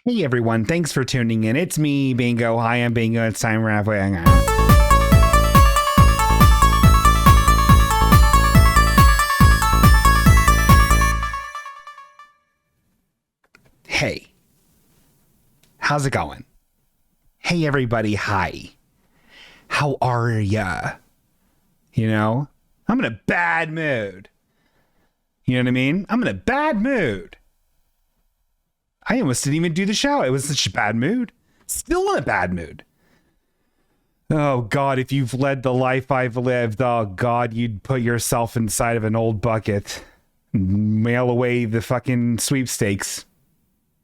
Hey everyone, thanks for tuning in. It's me, Bingo. Hi, I'm Bingo. It's time for halfway. Hey, how's it going? Hey everybody, hi. How are ya? You know, I'm in a bad mood. You know what I mean? I'm in a bad mood. I almost didn't even do the show. It was such a bad mood. Still in a bad mood. Oh, God, if you've led the life I've lived, oh, God, you'd put yourself inside of an old bucket and mail away the fucking sweepstakes.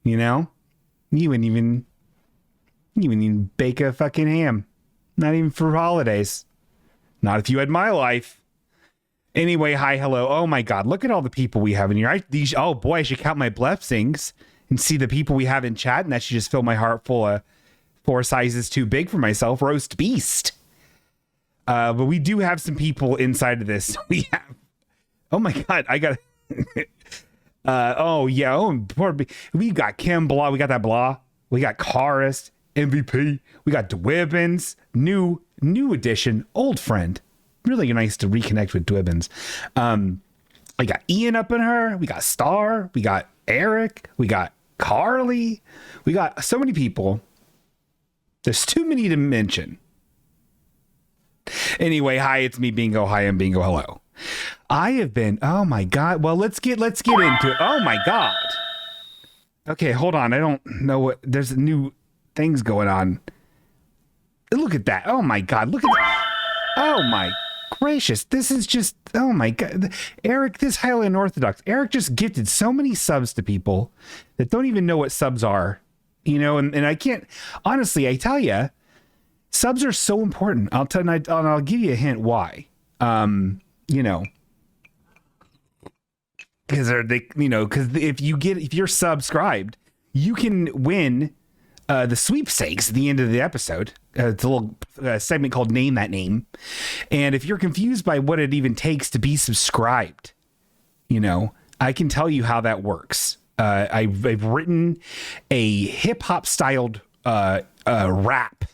You know? You wouldn't even bake a fucking ham. Not even for holidays. Not if you had my life. Anyway, hi, hello. Oh, my God, look at all the people we have in here. Oh, boy, I should count my blessings and see the people we have in chat, and that should just fill my heart full of 4 sizes too big for myself. Roast beast. But we do have some people inside of this. We have. Oh my God, I got. Oh yeah. Oh, we got Kim Blah. We got that Blah. We got Karist, MVP. We got Dwibbins. New addition, old friend. Really nice to reconnect with Dwibbins. We got Ian up in her. We got Star. We got Eric. We got Carly. We got so many people. There's too many to mention. Anyway, hi, it's me, Bingo. Hi, I'm Bingo. Hello. I have been, oh my God. Well, let's get into it. Oh my God. Okay, hold on. I don't know what, there's new things going on. Look at that. Oh my God. Look at that. Oh my gracious. This is just, oh my God. Eric, this highly unorthodox. Eric just gifted so many subs to people that don't even know what subs are. You know, and I can't, honestly, I tell you, subs are so important. I'll give you a hint why. You know, because if you're subscribed, you can win the sweepstakes at the end of the episode. It's a little segment called Name That Name. And if you're confused by what it even takes to be subscribed, you know, I can tell you how that works. I've written a hip hop styled rap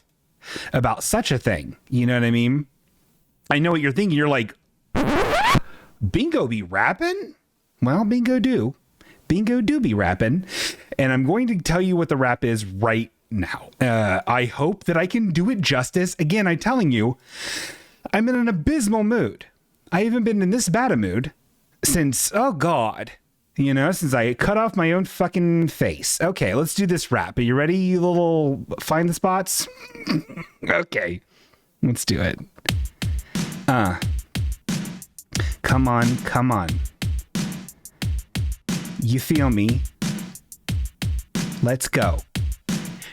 about such a thing. You know what I mean? I know what you're thinking. You're like, Bingo be rapping? Well, Bingo do be rapping. And I'm going to tell you what the rap is right now. I hope that I can do it justice. Again, I'm telling you, I'm in an abysmal mood. I haven't been in this bad a mood since, oh God. You know, since I cut off my own fucking face. Okay, let's do this rap. Are you ready, you little find the spots? Okay, let's do it. Come on. You feel me? Let's go.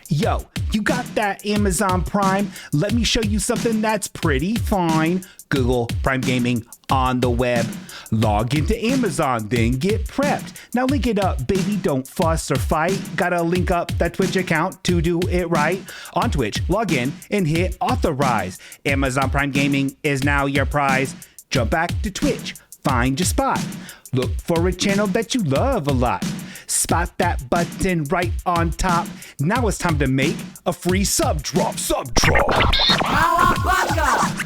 Yo, you got that Amazon Prime? Let me show you something that's pretty fine. Google Prime Gaming on the web. Log into Amazon, then get prepped. Now link it up, baby, don't fuss or fight. Gotta link up that Twitch account to do it right. On Twitch, log in and hit authorize. Amazon Prime Gaming is now your prize. Jump back to Twitch, find your spot. Look for a channel that you love a lot. Spot that button right on top. Now it's time to make a free sub drop. Cowabunga!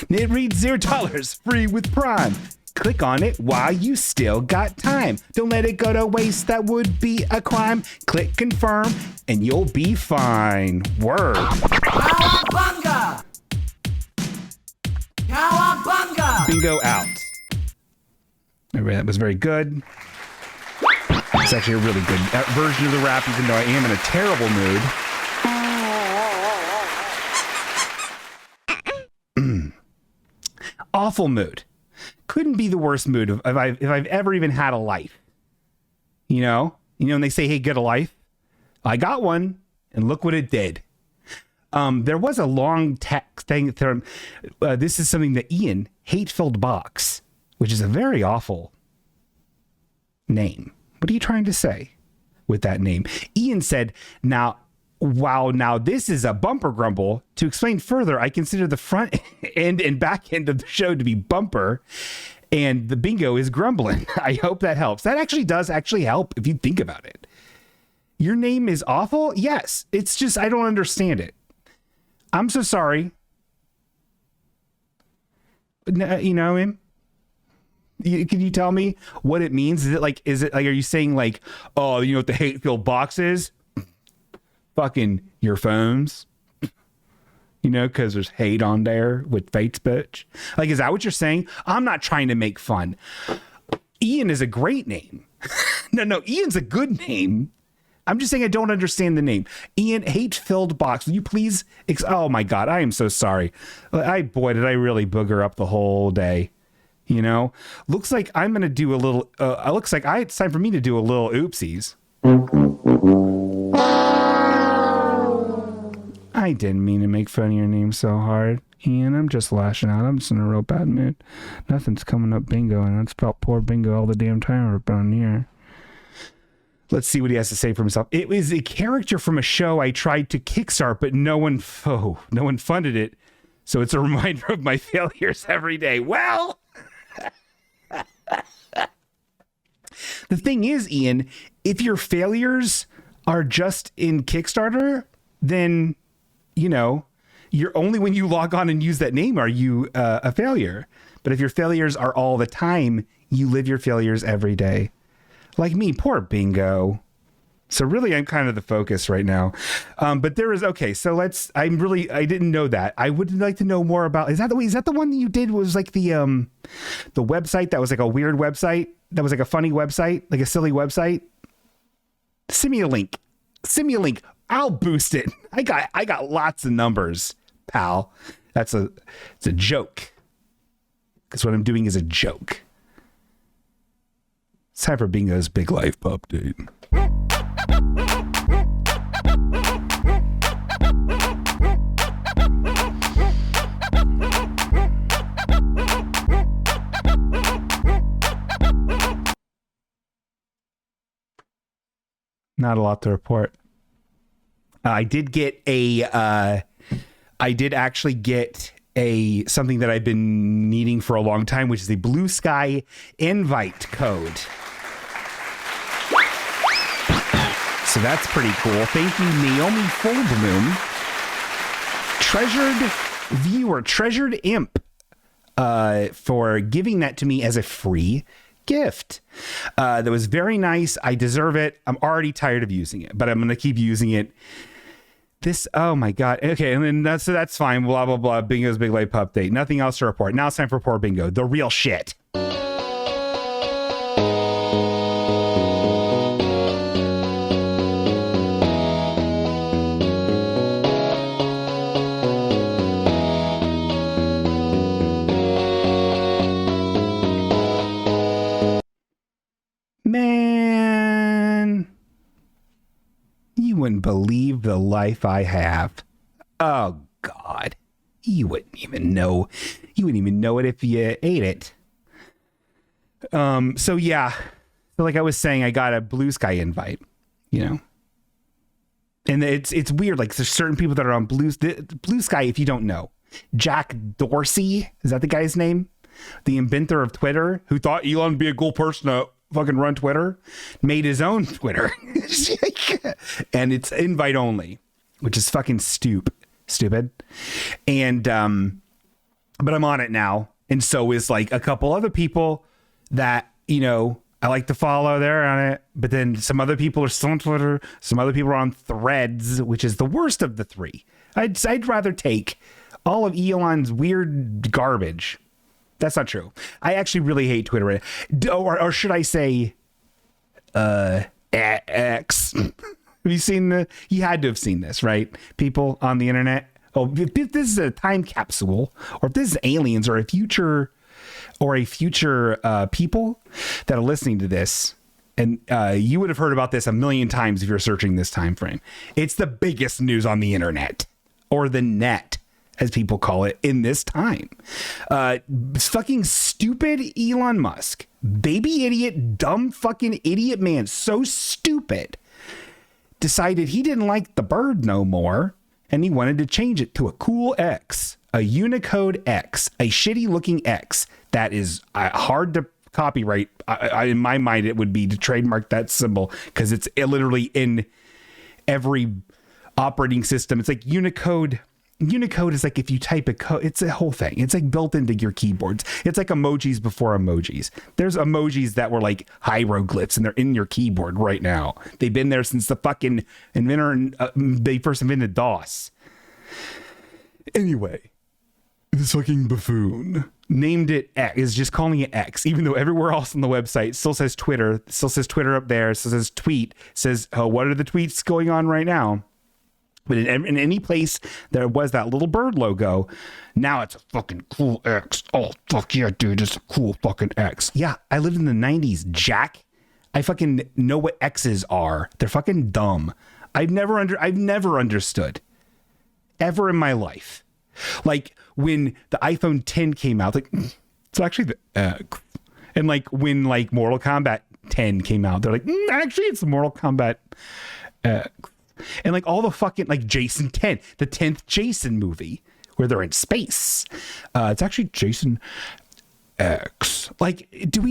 It reads $0 free with Prime. Click on it while you still got time. Don't let it go to waste, that would be a crime. Click confirm and you'll be fine. Word. Cowabunga! Cowabunga! Bingo out. That was very good. It's actually a really good version of the rap, even though I am in a terrible mood. Awful mood. Couldn't be the worst mood if I've ever even had a life. You know, when they say, hey, get a life. I got one, and look what it did. There was a long text thing. This is something that Ian, Hate-Filled Box, which is a very awful name. What are you trying to say with that name? Ian said, now, Wow, now this is a bumper grumble. To explain further, I consider the front end and back end of the show to be bumper, and the bingo is grumbling. I hope that helps. That actually does help if you think about it. Your name is awful? Yes. It's just, I don't understand it. I'm so sorry. You know him? Can you tell me what it means? Is it like, are you saying like, oh, you know what the hate-filled box is? Fucking your phones. You know, because there's hate on there with Facebook. Like, is that what you're saying? I'm not trying to make fun. Ian is a great name. No, Ian's a good name. I'm just saying I don't understand the name. Ian, hate-filled box. Will you please? Oh my God, I am so sorry. Boy, did I really booger up the whole day. You know, looks like I'm going to do a little, looks like it's time for me to do a little oopsies. I didn't mean to make fun of your name so hard. Ian, I'm just lashing out. I'm just in a real bad mood. Nothing's coming up bingo, and that's about poor bingo all the damn time up on here. Let's see what he has to say for himself. It was a character from a show I tried to kickstart, but no one funded it. So it's a reminder of my failures every day. Well, the thing is, Ian, if your failures are just in Kickstarter, then, you know, you're only when you log on and use that name are you a failure. But if your failures are all the time, you live your failures every day. Like me, poor bingo. So really, I'm kind of the focus right now. But there is, okay, so I didn't know that. I would like to know more about, is that the one that you did was like the website that was like a weird website? That was like a funny website, like a silly website? Simulink. I'll boost it. I got lots of numbers, pal. It's a joke. Because what I'm doing is a joke. It's time for Bingo's Big Life Update. Not a lot to report. I did actually get something that I've been needing for a long time, which is a Blue Sky invite code. So that's pretty cool. Thank you, Naomi Fullbloom. Treasured Imp, for giving that to me as a free gift. That was very nice. I deserve it. I'm already tired of using it, but I'm going to keep using it. Oh my God. Okay. And then that's fine. Blah, blah, blah. Bingo's Big Life Update. Nothing else to report. Now it's time for Poor Bingo. The real shit. Man, you wouldn't believe the life I have. Oh God, you wouldn't even know. You wouldn't even know it if you ate it. So yeah, so like I was saying, I got a Blue Sky invite, you know, and it's weird. Like there's certain people that are on Blue Sky. If you don't know, Jack Dorsey, is that the guy's name? The inventor of Twitter, who thought Elon would be a cool person to fucking run Twitter, made his own Twitter. And it's invite only, which is fucking stupid. And but I'm on it now, and so is like a couple other people that, you know, I like to follow. They're on it, but then some other people are still on Twitter. Some other people are on Threads, which is the worst of the three. I'd rather take all of Elon's weird garbage. That's not true. I actually really hate Twitter right now. Or should I say, X? Have you seen you had to have seen this, right? People on the internet. Oh, if this is a time capsule, or if this is aliens, or a future people that are listening to this, and you would have heard about this a million times if you're searching this time frame. It's the biggest news on the internet, or the net, as people call it, in this time. Fucking stupid Elon Musk, baby idiot, dumb fucking idiot man, so stupid decided he didn't like the bird no more, and he wanted to change it to a cool X, a Unicode X, a shitty looking X that is hard to copyright. In my mind, it would be to trademark that symbol because it's literally in every operating system. It's like Unicode. Unicode is like if you type a code, it's a whole thing. It's like built into your keyboards. It's like emojis before emojis. There's emojis that were like hieroglyphs and they're in your keyboard right now. They've been there since the fucking inventor, they first invented DOS. Anyway, this fucking buffoon named it X, is just calling it X, even though everywhere else on the website still says Twitter, up there, still says tweet, says, oh, what are the tweets going on right now? But in any place there was that little bird logo, now it's a fucking cool X. Oh, fuck yeah, dude, it's a cool fucking X. Yeah, I lived in the 90s, Jack. I fucking know what X's are. They're fucking dumb. I've never understood ever in my life. Like when the iPhone 10 came out, like it's actually the X. And like when like Mortal Kombat 10 came out, they're like, actually it's Mortal Kombat X. And like all the fucking like Jason 10, the 10th Jason movie where they're in space. It's actually Jason X. Like, can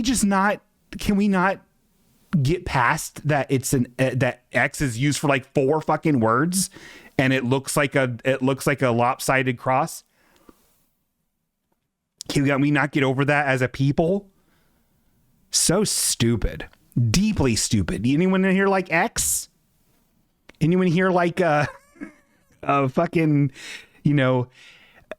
we not get past that it's that X is used for like 4 fucking words and it looks like a lopsided cross? Can we not get over that as a people? So stupid. Deeply stupid. Anyone in here like X? Anyone here like a fucking, you know,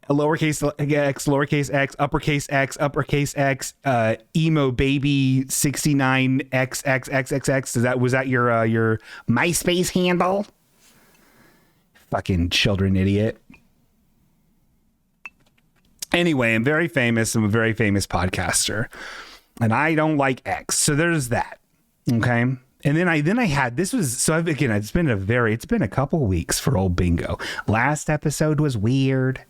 a lowercase x, lowercase x, uppercase x, XxXXeMoBaBy69XXxx. Was that your MySpace handle? Fucking children idiot. Anyway, I'm very famous. I'm a very famous podcaster, and I don't like X. So there's that. Okay. And then I had, this was, so I've, again, it's been a couple weeks for old Bingo. Last episode was weird,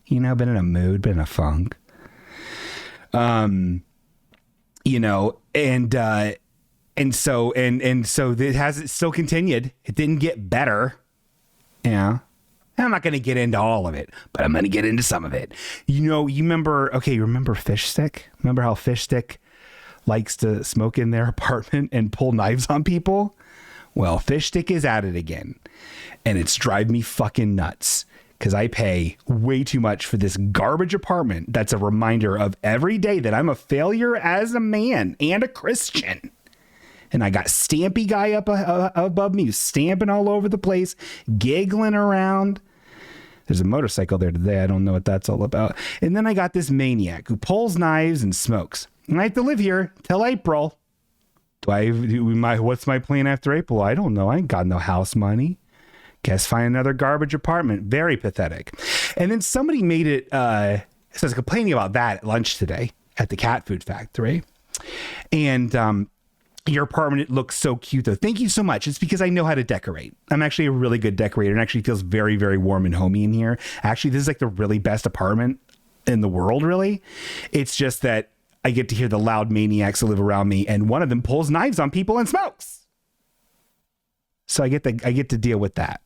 you know, been in a mood, been in a funk. You know, and so it still continued. It didn't get better. Yeah. I'm not going to get into all of it, but I'm going to get into some of it. You know, you remember Fish Stick? Remember how Fish Stick likes to smoke in their apartment and pull knives on people? Well, Fish Stick is at it again, and it's driving me fucking nuts because I pay way too much for this garbage apartment. That's a reminder of every day that I'm a failure as a man and a Christian. And I got Stampy Guy up above me, stamping all over the place, giggling around. There's a motorcycle there today. I don't know what that's all about. And then I got this maniac who pulls knives and smokes. And I have to live here till April. What's my plan after April? I don't know. I ain't got no house money. Guess find another garbage apartment. Very pathetic. And then somebody made it, so I was complaining about that at lunch today at the cat food factory. And your apartment looks so cute though. Thank you so much. It's because I know how to decorate. I'm actually a really good decorator and actually feels very, very warm and homey in here. Actually, this is like the really best apartment in the world, really. It's just that I get to hear the loud maniacs that live around me, and one of them pulls knives on people and smokes. So I get to deal with that.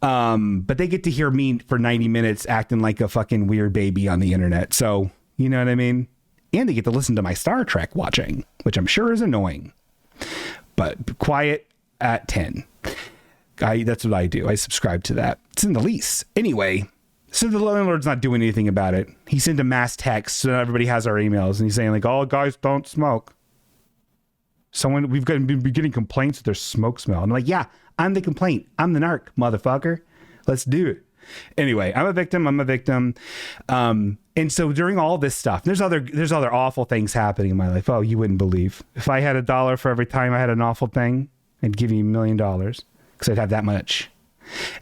But they get to hear me for 90 minutes acting like a fucking weird baby on the internet. So, you know what I mean? And they get to listen to my Star Trek watching, which I'm sure is annoying. But quiet at 10. That's what I do. I subscribe to that. It's in the lease. Anyway, so the landlord's not doing anything about it. He sent a mass text so everybody has our emails, and he's saying like, "All guys don't smoke." We've been getting complaints that there's smoke smell. I'm like, yeah, I'm the complaint. I'm the narc, motherfucker. Let's do it. Anyway, I'm a victim. And so during all this stuff, there's other awful things happening in my life. Oh, you wouldn't believe. If I had $1 for every time I had an awful thing, I'd give you $1 million because I'd have that much.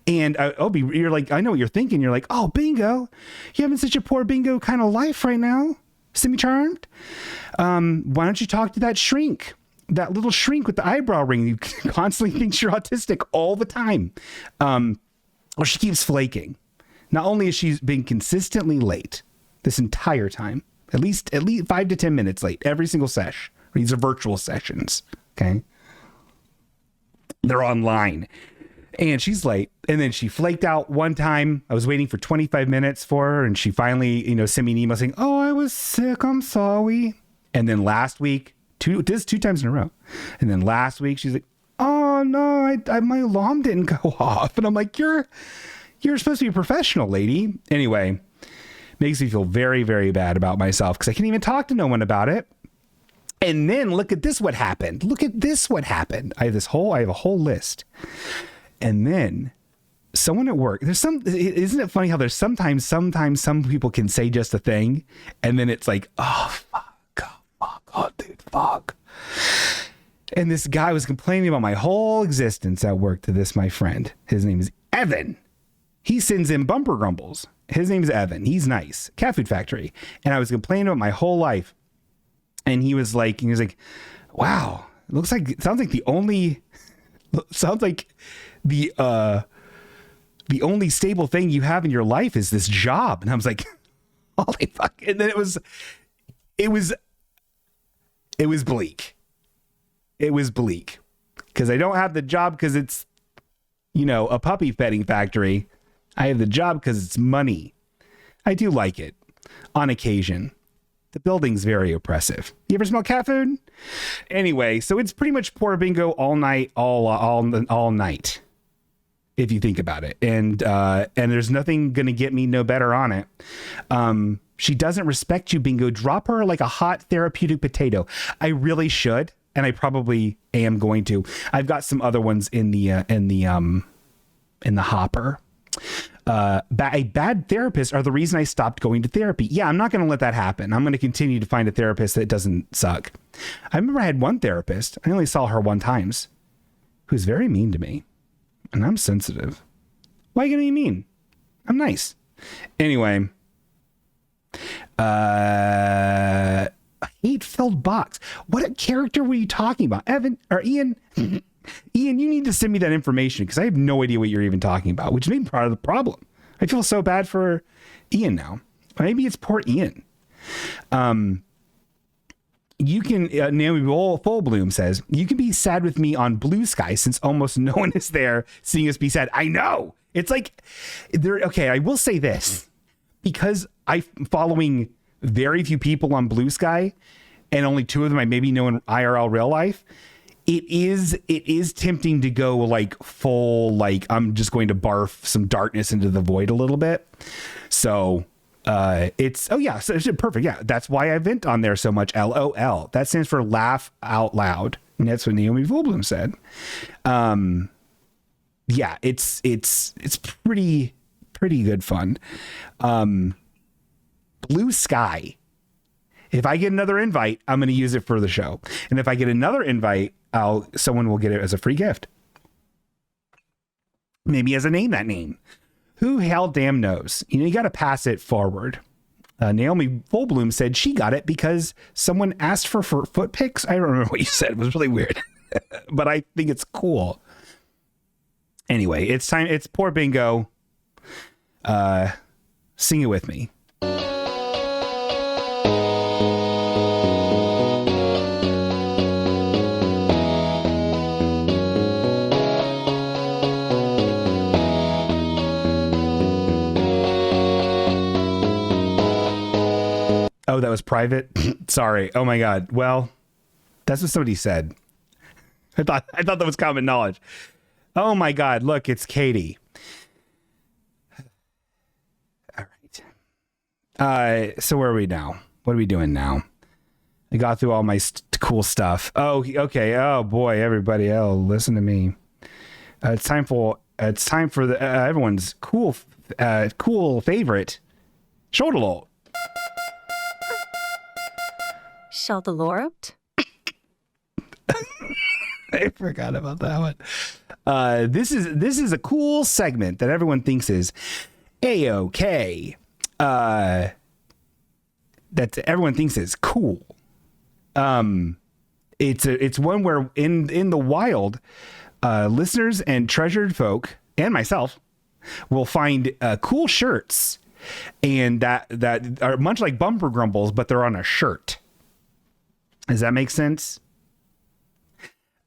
And Obi, you're like, I know what you're thinking. You're like, oh, Bingo, you're having such a poor Bingo kind of life right now. Semi-charmed. Why don't you talk to that shrink? That little shrink with the eyebrow ring. You constantly thinks you're autistic all the time. Well, she keeps flaking. Not only is she being consistently late this entire time, at least 5 to 10 minutes late every single sesh. These are virtual sessions. Okay. They're online. And she's late. And then she flaked out one time. I was waiting for 25 minutes for her. And she finally, sent me an email saying, oh, I was sick. I'm sorry. And then last week, two times in a row. And then last week, she's like, oh, no, my alarm didn't go off. And I'm like, you're supposed to be a professional, lady. Anyway, makes me feel very, very bad about myself because I can't even talk to no one about it. And then look at this, what happened. I have a whole list. And then someone at work, isn't it funny how there's sometimes some people can say just a thing and then it's like, oh, fuck. And this guy was complaining about my whole existence at work to this, my friend. His name is Evan. He sends in bumper grumbles. His name is Evan. He's nice. Cat Food Factory. And I was complaining about my whole life. And he was like, wow, sounds like the only stable thing you have in your life is this job. And I was like, holy fuck. And then it was bleak. It was bleak because I don't have the job because it's, a puppy petting factory. I have the job because it's money. I do like it on occasion. The building's very oppressive. You ever smell cat food? Anyway, so it's pretty much poor bingo all night, all night, if you think about it. And there's nothing going to get me no better on it. She doesn't respect you, bingo. Drop her like a hot therapeutic potato. I really should, and I probably am going to. I've got some other ones in the hopper. A bad therapist are the reason I stopped going to therapy. Yeah, I'm not going to let that happen. I'm going to continue to find a therapist that doesn't suck. I remember I had one therapist. I only saw her one times, who's very mean to me, and I'm sensitive. Why are you going to be mean? I'm nice. Anyway, a hate-filled box. What character were you talking about, Evan or Ian? Ian, you need to send me that information because I have no idea what you're even talking about, which may be part of the problem. I feel so bad for Ian now. Maybe it's poor Ian. You can, Naomi Fullbloom says, you can be sad with me on Blue Sky since almost no one is there seeing us be sad. I know. It's like, okay, I will say this. Because I'm following very few people on Blue Sky and only two of them I maybe know in IRL real life, it is tempting to go like full, like I'm just going to barf some darkness into the void a little bit. So it's perfect. Yeah, that's why I vent on there so much. LOL. That stands for laugh out loud. And that's what Naomi Fullbloom said. Yeah, it's pretty good fun. Blue Sky. If I get another invite, I'm going to use it for the show. And if I get another invite, someone will get it as a free gift. Maybe as a name that name. Who hell damn knows? You got to pass it forward. Naomi Fullbloom said she got it because someone asked for foot pics. I don't remember what you said. It was really weird. But I think it's cool. Anyway, it's time. It's poor bingo. Sing it with me. Oh, that was private. Sorry. Oh my God. Well, that's what somebody said. I thought that was common knowledge. Oh my God. Look, it's Katie. All right. So where are we now? What are we doing now? I got through all my cool stuff. Oh, okay. Oh boy, everybody. Oh, listen to me. It's time for the everyone's cool favorite Shodelot. Shodelot? I forgot about that one. This is a cool segment that everyone thinks is A-OK. That everyone thinks is cool. It's one where in the wild, listeners and treasured folk and myself will find cool shirts, and that are much like bumper grumbles, but they're on a shirt. Does that make sense?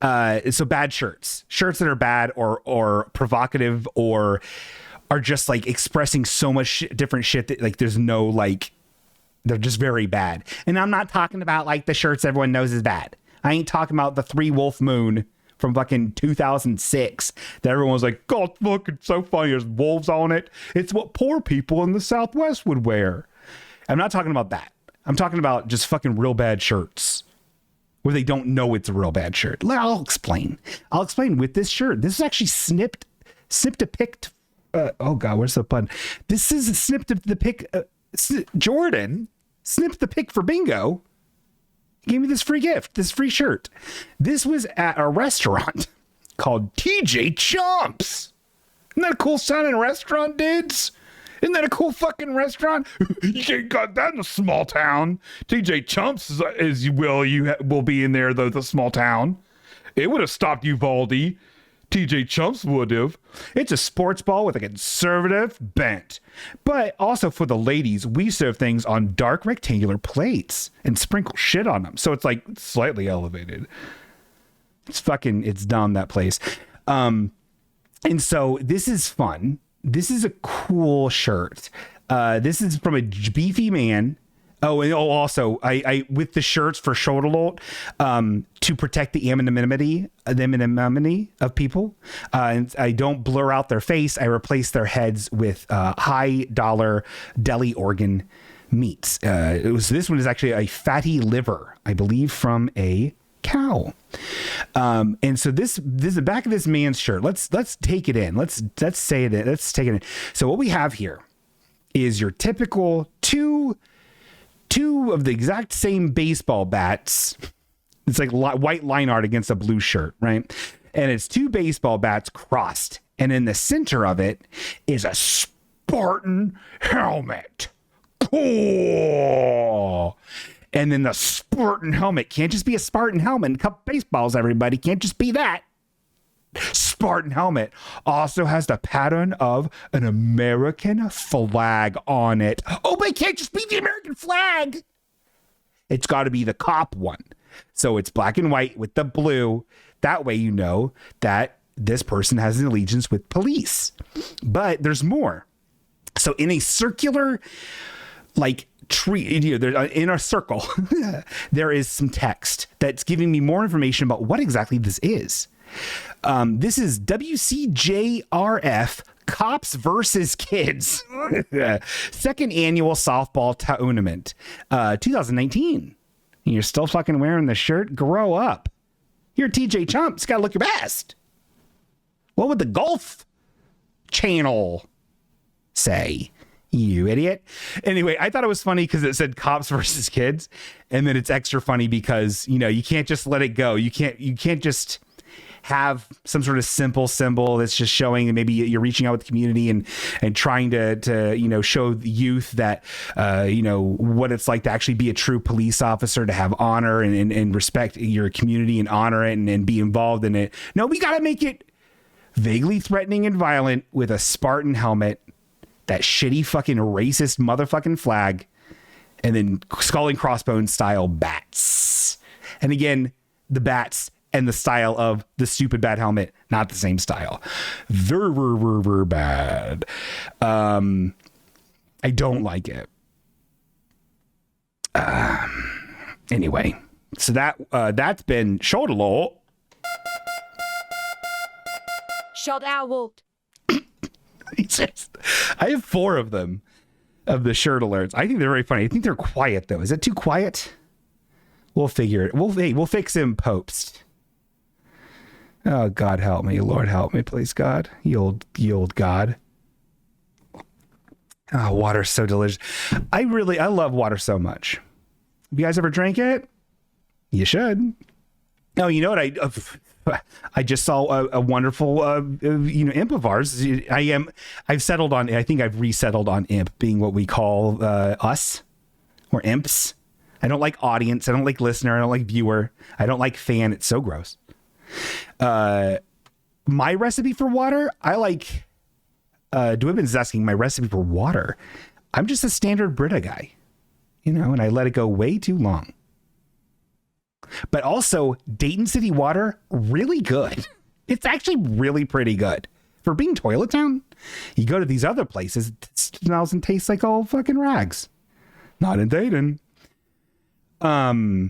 So bad shirts that are bad or provocative or are just like expressing so much different shit that like there's no like, they're just very bad. And I'm not talking about like the shirts everyone knows is bad. I ain't talking about the 3 Wolf Moon from fucking 2006 that everyone was like, God, look, it's so funny. There's wolves on it. It's what poor people in the Southwest would wear. I'm not talking about that. I'm talking about just fucking real bad shirts where they don't know it's a real bad shirt. I'll explain. With this shirt. This is actually snipped to picked. Oh God, where's the pun? This is a snipped the pick. Jordan snipped the pick for bingo. Gave me this free gift, this free shirt. This was at a restaurant called TJ Chomps. Isn't that a cool sounding restaurant, dudes? Isn't that a cool fucking restaurant? You ain't got that in a small town. TJ Chomps, as you will be in there, though, the small town. It would have stopped you, Baldy. TJ Chomps would have. It's a sports ball with a conservative bent. But also for the ladies, we serve things on dark rectangular plates and sprinkle shit on them. So it's like slightly elevated. It's dumb, that place. And so this is fun. This is a cool shirt. This is from a beefy man. Oh, and also I with the shirts for shoulder load, to protect the anonymity of people. And I don't blur out their face. I replace their heads with high dollar deli organ meats. This one is actually a fatty liver, I believe, from a cow. And so this is the back of this man's shirt. Let's take it in. Let's say it. Let's take it in. So what we have here is your typical two of the exact same baseball bats. It's like white line art against a blue shirt, right? And it's 2 baseball bats crossed. And in the center of it is a Spartan helmet. Cool. And then the Spartan helmet can't just be a Spartan helmet and cup baseballs, everybody. Can't just be that. Spartan helmet also has the pattern of an American flag on it. Oh, but it can't just be the American flag. It's got to be the cop one. So it's black and white with the blue. That way you know that this person has an allegiance with police. But there's more. So in a circular, like, tree, in a circle, there is some text that's giving me more information about what exactly this is. This is WCJRF Cops versus Kids second annual softball tournament, 2019. And you're still fucking wearing the shirt? Grow up. You're TJ Chomps. Gotta look your best. What would the Golf Channel say? You idiot. Anyway, I thought it was funny because it said cops versus kids. And then it's extra funny because, you can't just let it go. You can't just have some sort of simple symbol that's just showing that maybe you're reaching out with the community and trying to show the youth that, what it's like to actually be a true police officer, to have honor and respect your community and honor it and be involved in it. No, we got to make it vaguely threatening and violent with a Spartan helmet, that shitty fucking racist motherfucking flag, and then skull and crossbones style bats. And again, the bats and the style of the stupid bad helmet, not the same style. Very bad. I don't like it. Anyway, so that's been shoulder low. Shot owl. I have 4 of them, of the shirt alerts. I think they're very funny. I think they're quiet though. Is it too quiet? We'll figure it. We'll fix him post. Oh, God help me. Lord help me, please, God. You old God. Oh, water's so delicious. I love water so much. Have you guys ever drank it? You should. Oh, you know what? I just saw a wonderful, imp of ours. I've settled on, I think I've resettled on imp being what we call us, or imps. I don't like audience. I don't like listener. I don't like viewer. I don't like fan. It's so gross. My recipe for water, I like, Dwibbin's asking my recipe for water. I'm just a standard Brita guy, and I let it go way too long. But also, Dayton City Water, really good. It's actually really pretty good. For being Toilet Town, you go to these other places, it smells and tastes like all fucking rags. Not in Dayton. I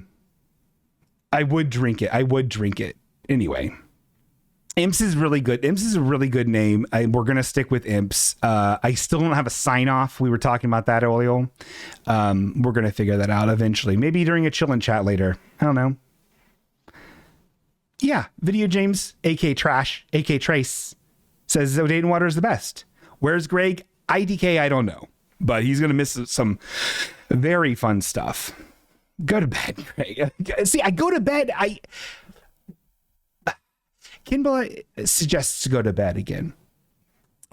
would drink it. Anyway. Imps is really good. Imps is a really good name. We're going to stick with Imps. I still don't have a sign off. We were talking about that earlier. We're going to figure that out eventually. Maybe during a chill and chat later. I don't know. Yeah. Video James, AK Trash, AK Trace says Dayton Water is the best. Where's Greg? IDK, I don't know. But he's going to miss some very fun stuff. Go to bed, Greg. See, I go to bed. Kimball suggests to go to bed again.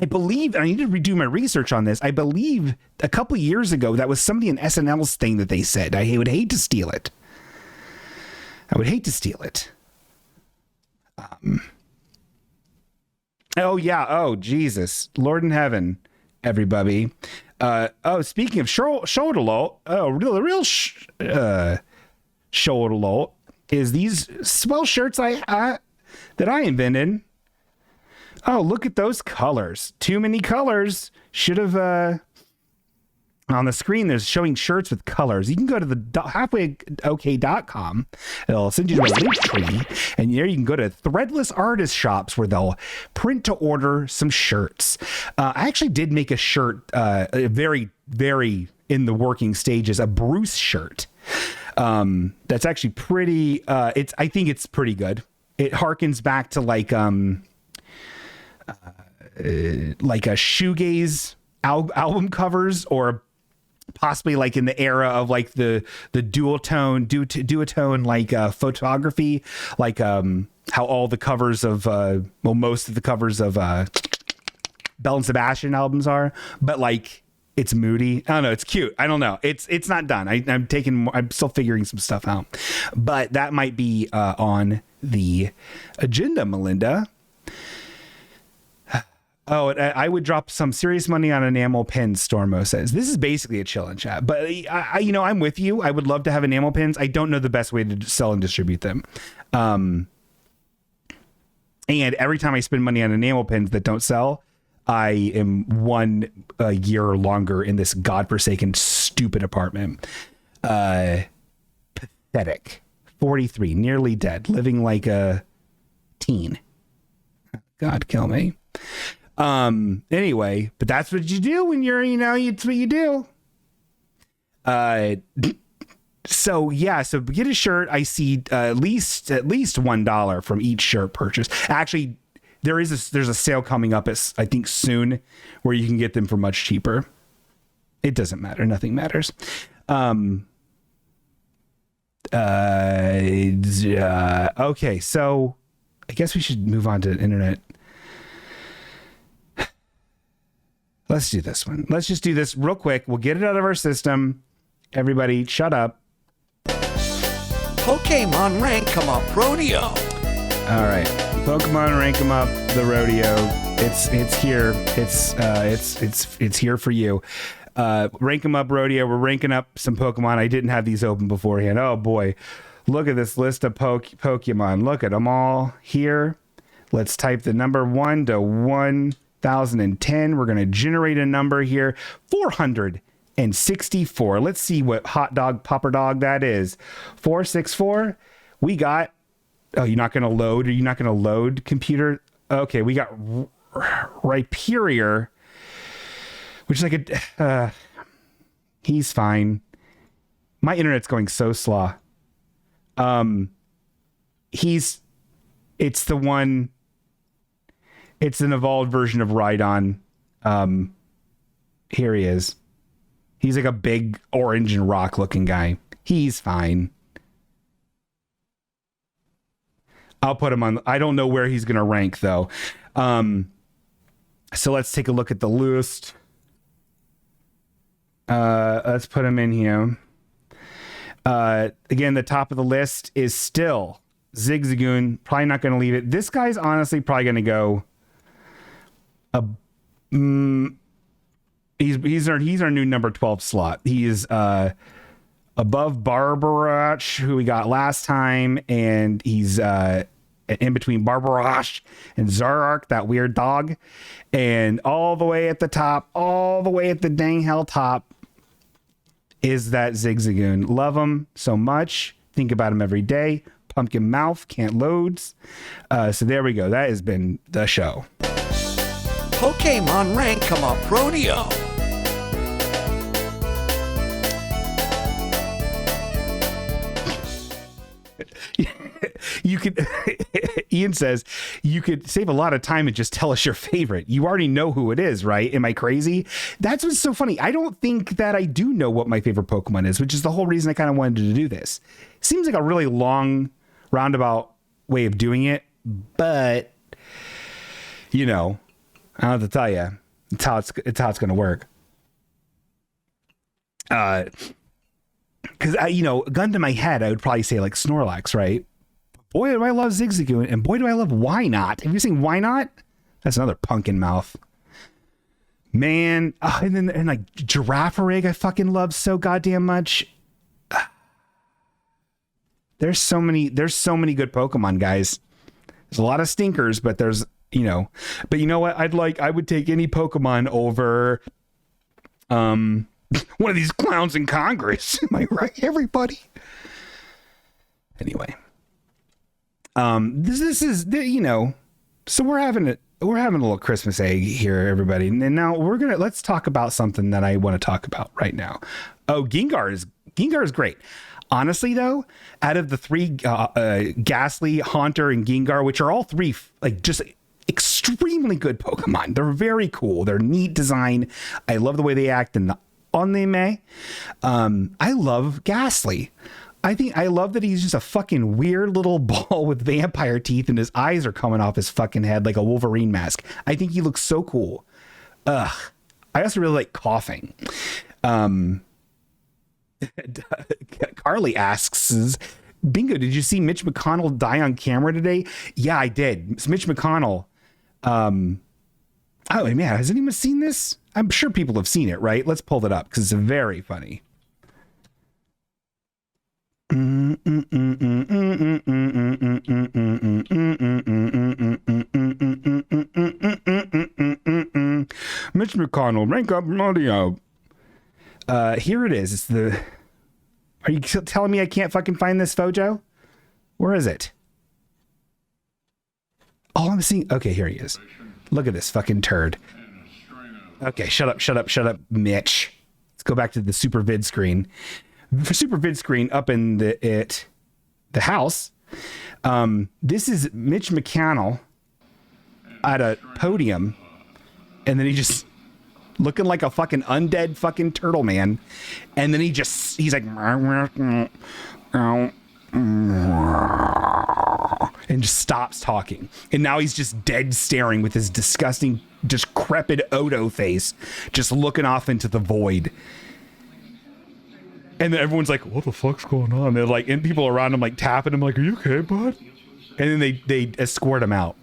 I believe, and I need to redo my research on this, I believe a couple years ago that was somebody in SNL's thing that they said. I would hate to steal it. Oh, yeah. Oh, Jesus. Lord in heaven, everybody. Speaking of shoulder low, the real shoulder low is these swell shirts that I invented. Oh, look at those colors. Too many colors. Should have, on the screen, there's showing shirts with colors. You can go to the halfwayok.com. It'll send you to a link tree. And there you can go to threadless artist shops where they'll print to order some shirts. I actually did make a shirt, very, very in the working stages, a Bruce shirt. That's actually pretty, I think it's pretty good. It harkens back to like a shoegaze album covers, or possibly like in the era of like the duotone like photography, like how all the covers of most of the covers of Bell and Sebastian albums are, but like it's moody. I don't know. It's cute. I don't know. It's not done. I'm still figuring some stuff out, but that might be on the agenda, Melinda. Oh, I would drop some serious money on enamel pins, Stormo says. This is basically a chill and chat, but I'm with you. I would love to have enamel pins. I don't know the best way to sell and distribute them. And every time I spend money on enamel pins that don't sell, I am 1 year or longer in this godforsaken, stupid apartment. Pathetic. 43, nearly dead, living like a teen. God, kill me. Anyway, but that's what you do when you're, it's what you do. So get a shirt. I see at least $1 from each shirt purchase. Actually, there's a sale coming up I think soon where you can get them for much cheaper. It doesn't matter. Nothing matters. Okay, so I guess we should move on to the internet. Let's do this one. Let's just do this real quick. We'll get it out of our system. Everybody, shut up. Pokemon Rank 'em Up Rodeo. All right, Pokemon Rank 'em Up, the rodeo. It's here. It's here for you. Rank 'em Up rodeo. We're ranking up some Pokemon. I didn't have these open beforehand. Oh boy, look at this list of Pokemon. Look at them all here. Let's type the number 1 to 1010. We're going to generate a number here. 464. Let's see what hot dog popper dog that is. 464. We got, you're not going to load. Are you not going to load, computer? Okay, we got Rhyperior, which is like he's fine. My internet's going so slow. It's the one. It's an evolved version of Rhydon. Here he is. He's like a big orange and rock looking guy. He's fine. I'll put him on. I don't know where he's going to rank though. So let's take a look at the list. Let's put him in here. Again, the top of the list is still Zigzagoon. Probably not going to leave it. This guy's honestly probably going to go. He's our new number 12 slot. He is above Barbarach, who we got last time, and he's in between Barbarach and Zarark, that weird dog, and all the way at the top, all the way at the dang hell top, is that Zigzagoon. Love him so much. Think about him every day. Pumpkin mouth, can't loads. So there we go. That has been the show. Pokemon Rank 'em Up Rodeo. You could, Ian says, you could save a lot of time and just tell us your favorite. You already know who it is, right? Am I crazy? That's what's so funny. I don't think that I do know what my favorite Pokemon is, which is the whole reason I kind of wanted to do this. Seems like a really long, roundabout way of doing it, but, you know, I don't have to tell you. It's how it's going to work. Because, gun to my head, I would probably say like Snorlax, right? Boy, do I love Zigzagoon, and boy, do I love Why Not. Have you seen Why Not? That's another pumpkin mouth. Man, and like Girafarig, I fucking love so goddamn much. There's so many good Pokemon, guys. There's a lot of stinkers, but there's, but you know what? I would take any Pokemon over, one of these clowns in Congress. Am I right, everybody? Anyway, this is, so we're having a little Christmas egg here, everybody. And now let's talk about something that I want to talk about right now. Oh, Gengar is great. Honestly, though, out of the three, Ghastly, Haunter, and Gengar, which are all three like just extremely good Pokemon. They're very cool. They're neat design. I love the way they act in the anime. I love Ghastly. I love that he's just a fucking weird little ball with vampire teeth and his eyes are coming off his fucking head like a Wolverine mask. I think he looks so cool. I also really like coughing. Carly asks, Bingo, did you see Mitch McConnell die on camera today? Yeah, I did. It's Mitch McConnell. Oh man, has anyone seen this? I'm sure people have seen it, right? Let's pull it up because it's very funny. Mitch McConnell, rank up audio. Here it is. It's the. Are you telling me I can't fucking find this Fojo? Where is it? Oh, I'm seeing. Okay, here he is. Look at this fucking turd. Okay, shut up, Mitch. Let's go back to the super vid screen. For super vid screen up in the house. This is Mitch McConnell at a podium, and then he just looking like a fucking undead fucking turtle man, and then he's like and just stops talking, and now he's just dead staring with his disgusting decrepit Odo face, just looking off into the void. And then everyone's like, what the fuck's going on? They're like, and people around him like tapping him like, are you okay, bud? And then they escort him out.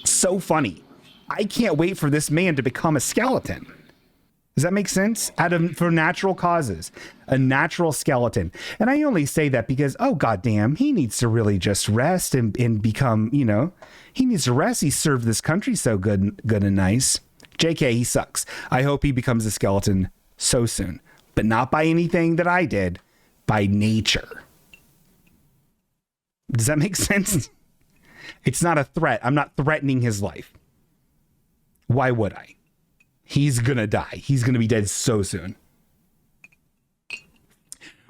So funny. I can't wait for this man to become a skeleton. Does that make sense? For natural causes, a natural skeleton. And I only say that because, oh, goddamn, he needs to really just rest and become, he needs to rest. He served this country so good and nice. JK, he sucks. I hope he becomes a skeleton so soon. But not by anything that I did, by nature. Does that make sense? It's not a threat. I'm not threatening his life. Why would I? He's gonna die. He's gonna be dead so soon.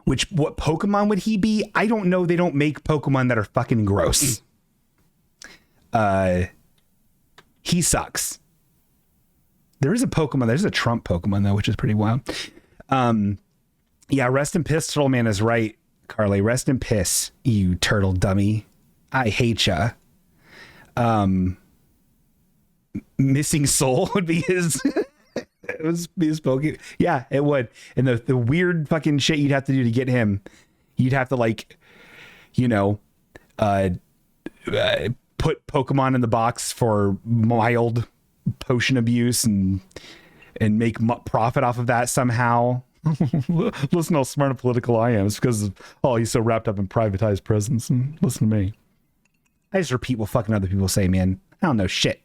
What Pokemon would he be? I don't know. They don't make Pokemon that are fucking gross. He sucks. There's a Trump Pokemon though, which is pretty wild. Yeah, rest in piss, Turtle Man is right, Carly. Rest in piss, you turtle dummy. I hate ya. Missing Soul would be his. It would be his Pokemon. Yeah, it would. And the weird fucking shit you'd have to do to get him, you'd have to put Pokemon in the box for mild potion abuse and make profit off of that somehow. Listen to how smart and political I am. It's because, he's so wrapped up in privatized prisons. And listen to me. I just repeat what fucking other people say, man. I don't know shit.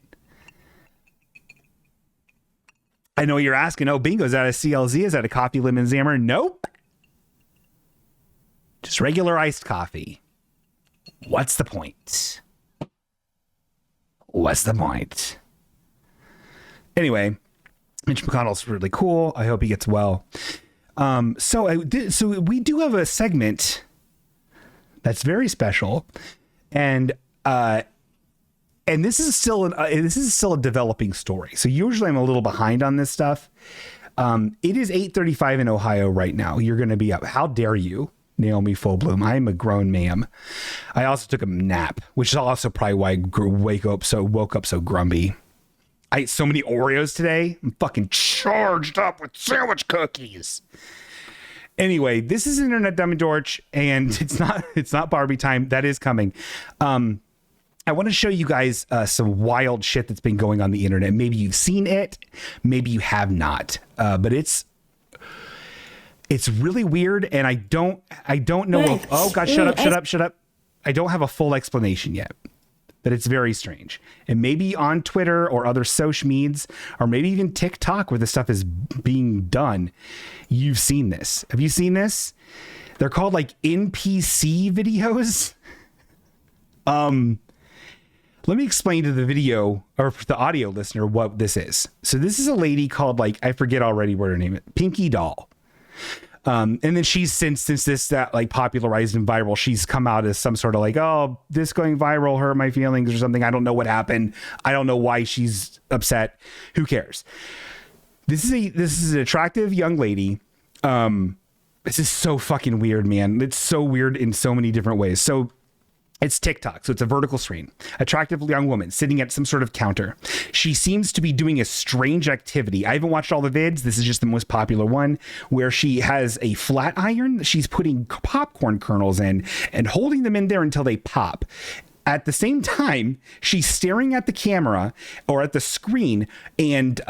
I know you're asking, bingo, is that a CLZ? Is that a coffee lemon zammer? Nope. Just regular iced coffee. What's the point? What's the point? Anyway, Mitch McConnell's really cool. I hope he gets well. So we do have a segment that's very special, and this is still a developing story. So usually I'm a little behind on this stuff. It is 8:35 in Ohio right now. You're going to be up. How dare you, Naomi Fullbloom? I'm a grown ma'am. I also took a nap, which is also probably why I woke up so grumpy. I ate so many Oreos today. I'm fucking charged up with sandwich cookies. Anyway, this is Internet Dumb and Dorch, and it's not Barbie time. That is coming. I want to show you guys some wild shit that's been going on the internet. Maybe you've seen it, maybe you have not. But it's really weird, and I don't know. Oh God, shut up. I don't have a full explanation yet. But it's very strange. And maybe on Twitter or other social medias, or maybe even TikTok where this stuff is being done, you've seen this. Have you seen this? They're called like NPC videos. Let me explain to the video or the audio listener what this is. So this is a lady called, I forget already what her name is, Pinky Doll. And then she's since that popularized and viral, she's come out as some sort of this going viral hurt my feelings or something. I don't know what happened. I don't know why she's upset. Who cares? This is an attractive young lady. This is so fucking weird, man. It's so weird in so many different ways. So it's TikTok, so it's a vertical screen. Attractive young woman sitting at some sort of counter. She seems to be doing a strange activity. I haven't watched all the vids. This is just the most popular one, where she has a flat iron that she's putting popcorn kernels in and holding them in there until they pop. At the same time, she's staring at the camera or at the screen, and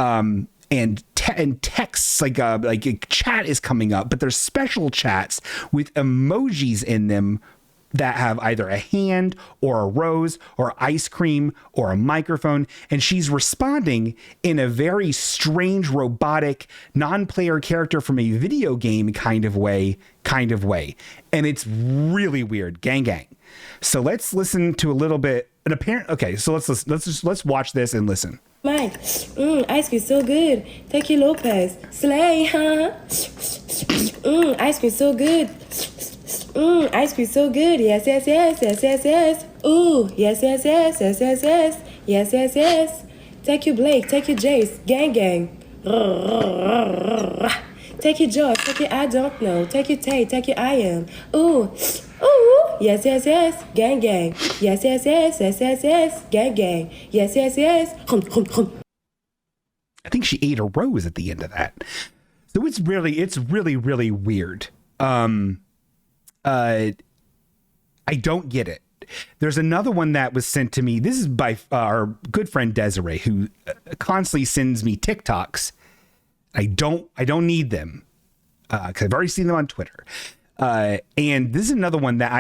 texts like a chat is coming up, but there's special chats with emojis in them that have either a hand or a rose or ice cream or a microphone. And she's responding in a very strange, robotic, non-player character from a video game kind of way. And it's really weird. Gang. So let's listen to a little bit. Okay, so let's watch this and listen. Mike, ice cream so good. Thank you, Lopez. Slay, huh? Ice cream so good. Ice cream so good. Yes. Ooh, yes. Take you, Blake. Take you, Jace. Gang. Take you, George. Take you, I don't know. Take you, Tay. Take you, I am. Ooh, yes. Gang. Yes. Gang. Yes. I think she ate a rose at the end of that. So it's really weird. I don't get it. There's another one that was sent to me. This is by our good friend Desiree, who constantly sends me TikToks. I don't need them because I've already seen them on Twitter. And this is another one that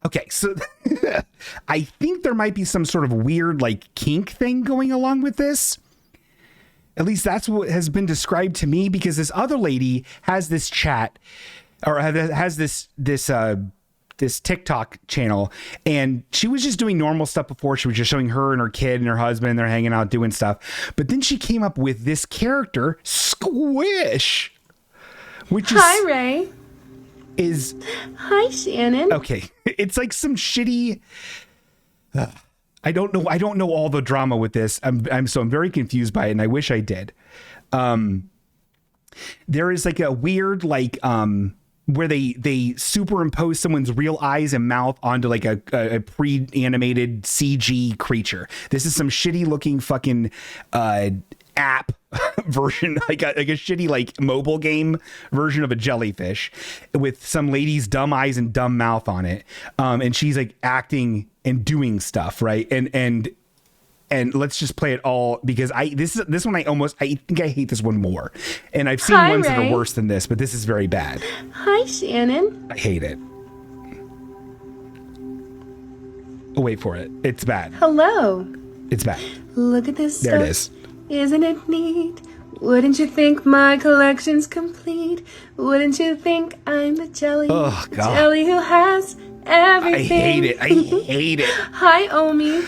okay, so I think there might be some sort of weird kink thing going along with this. At least that's what has been described to me, because this other lady has this chat, or has this TikTok channel, and she was just doing normal stuff before. She was just showing her and her kid and her husband, and they're hanging out doing stuff. But then she came up with this character, Squish, which is... Hi, Ray. Hi, Shannon. Okay. It's like some shitty... I don't know all the drama with this. I'm very confused by it, and I wish I did. There is a weird where they superimpose someone's real eyes and mouth onto a pre-animated CG creature. This is some shitty looking fucking app version, like a shitty mobile game version of a jellyfish with some lady's dumb eyes and dumb mouth on it. And she's acting and doing stuff, right? And And let's just play it all because this one I think I hate this one more. And I've seen ones that are worse than this, but this is very bad. Hi, Shannon. I hate it. Oh, wait for it. It's bad. Hello. It's bad. Look at this There stuff. it is. Isn't it neat? Wouldn't you think my collection's complete? Wouldn't you think I'm the jelly? Oh, God. Jelly who has everything. I hate it. I hate it. Hi, Omi.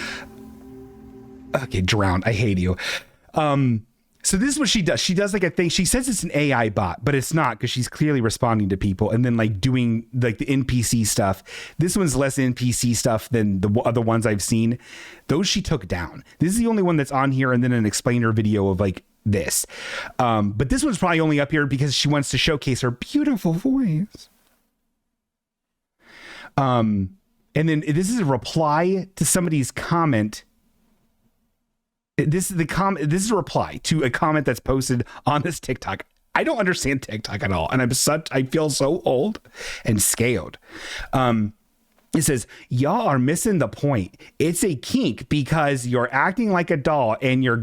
Okay, drowned. I hate you. So this is what she does. She does like a thing. She says it's an AI bot, but it's not because she's clearly responding to people and then like doing like the NPC stuff. This one's less NPC stuff than the other ones I've seen. Those she took down. This is the only one that's on here, and then an explainer video of like this. But this one's probably only up here because she wants to showcase her beautiful voice. And then this is a reply to somebody's comment. This is a reply to a comment that's posted on this TikTok. I don't understand TikTok at all, and I feel so old and scaled. It says, y'all are missing the point. It's a kink because you're acting like a doll and your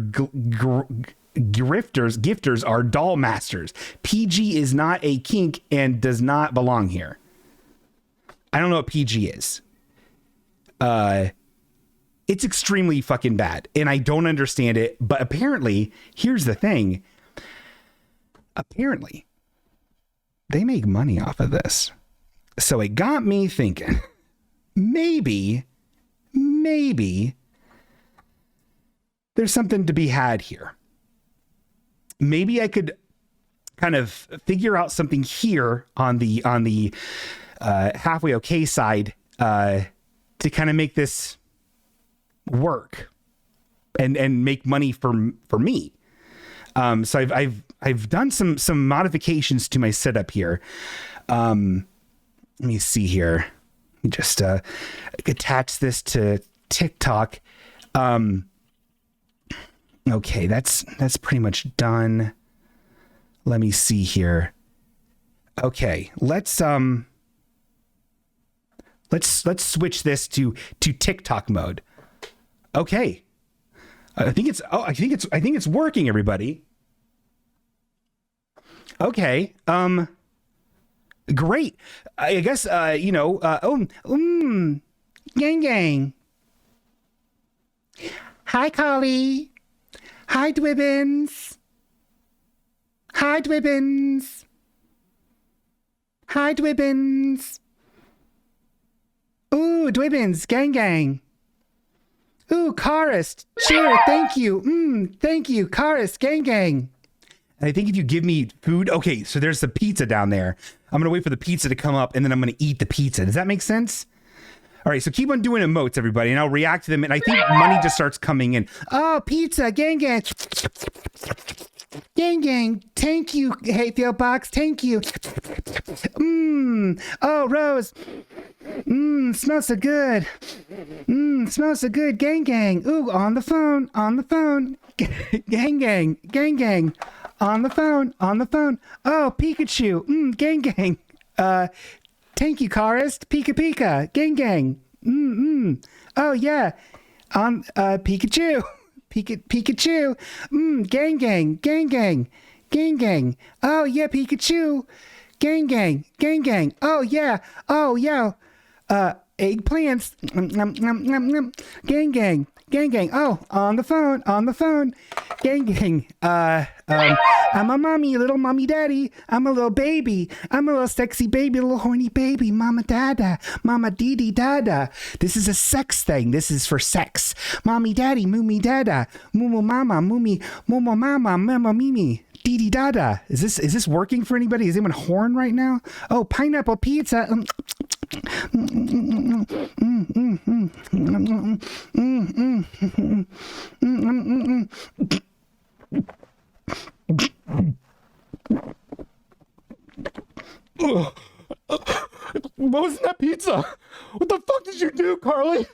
gifters are doll masters. PG is not a kink and does not belong here. I don't know what PG is. It's extremely fucking bad, and I don't understand it. But apparently, here's the thing. Apparently, they make money off of this. So it got me thinking, maybe there's something to be had here. Maybe I could kind of figure out something here on the halfway okay side to kind of make this work and make money for me. So I've done some modifications to my setup here. Let me see here. Just attach this to TikTok. Okay, that's pretty much done. Let me see here. Okay, let's switch this to TikTok mode. Okay. I think it's working, everybody. Okay. Great. I guess gang. Hi, Collie. Hi, Dwibbins. Hi, Dwibbins. Hi, Dwibbins. Ooh, Dwibbins, gang. Ooh, Karist, cheer, thank you. Thank you, Karist, gang. And I think if you give me food, okay, so there's the pizza down there. I'm going to wait for the pizza to come up, and then I'm going to eat the pizza. Does that make sense? All right, so keep on doing emotes, everybody, and I'll react to them, and I think money just starts coming in. Oh, pizza, gang. Gang, thank you, Hey Theo Box, thank you. Oh, Rose. Smells so good. Smells so good, gang. Ooh, on the phone. Gang. On the phone. Oh, Pikachu. Gang. Thank you, Karist. Pika. Gang. Oh, yeah. On, Pikachu. Pikachu. Gang. Oh, yeah, Pikachu. Gang. Oh, yeah. Eggplants. Gang. Oh, on the phone. Gang. I'm a mommy, little mommy daddy. I'm a little baby. I'm a little sexy baby, little horny baby. Mama dada. Mama dee dada. This is a sex thing. This is for sex. Mommy daddy, moomy dada. Mumu mama, mumi, momo mama, mama mimi. Dee dada. Is this working for anybody? Is anyone horn right now? Oh, pineapple pizza. What was in that pizza? What the fuck did you do, Carly?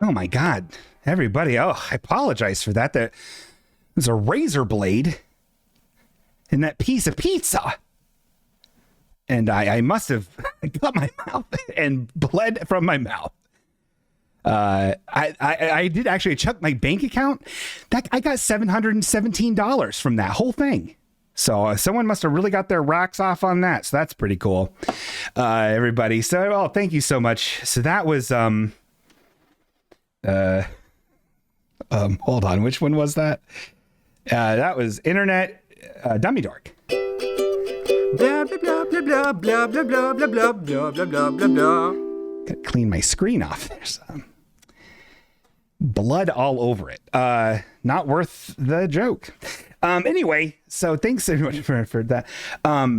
Oh my God, everybody. Oh, I apologize for that. That was a razor blade in that piece of pizza. And I must have cut my mouth and bled from my mouth. I did actually check my bank account. I got $717 from that whole thing. So someone must have really got their racks off on that. So that's pretty cool. Everybody. So, thank you so much. So that was, hold on. Which one was that? That was Internet Dummy Dork. Blah, blah, blah, blah, blah, blah, blah, blah, blah, blah, blah, blah, blah, blah. Gotta clean my screen off. There's blood all over it. Not worth the joke. Anyway, so thanks so much for that. But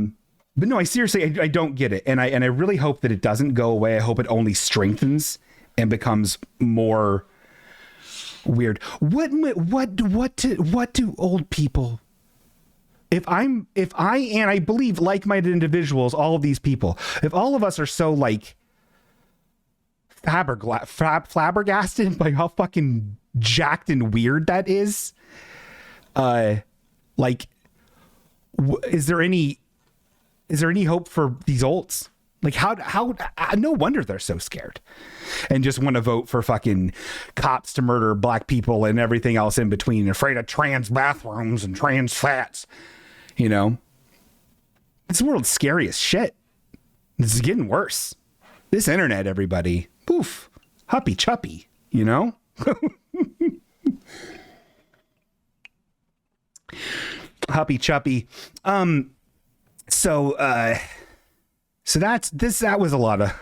no, I seriously, I don't get it. And I really hope that it doesn't go away. I hope it only strengthens and becomes more weird. What do old people, if I believe like-minded individuals, all of these people, if all of us are so like flabbergasted by how fucking jacked and weird that is, is there any hope for these olds? Like how no wonder they're so scared and just want to vote for fucking cops to murder black people and everything else in between, afraid of trans bathrooms and trans fats. You know, this world's scary as shit. This is getting worse. This internet, everybody, poof, huppy chuppy, you know? Huppy chuppy. So that was a lot of,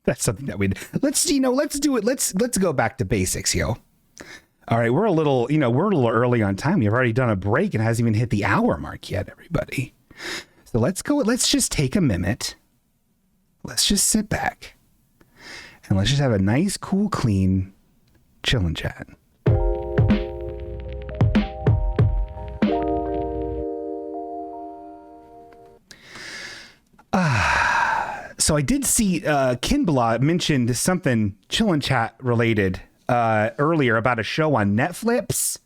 that's something that let's do it. Let's go back to basics, yo. All right. We're a little early on time. We've already done a break and it hasn't even hit the hour mark yet, everybody. So let's just take a minute. Let's just sit back and let's just have a nice, cool, clean chill and chat. So I did see Kinbala mentioned something chill and chat related earlier about a show on Netflix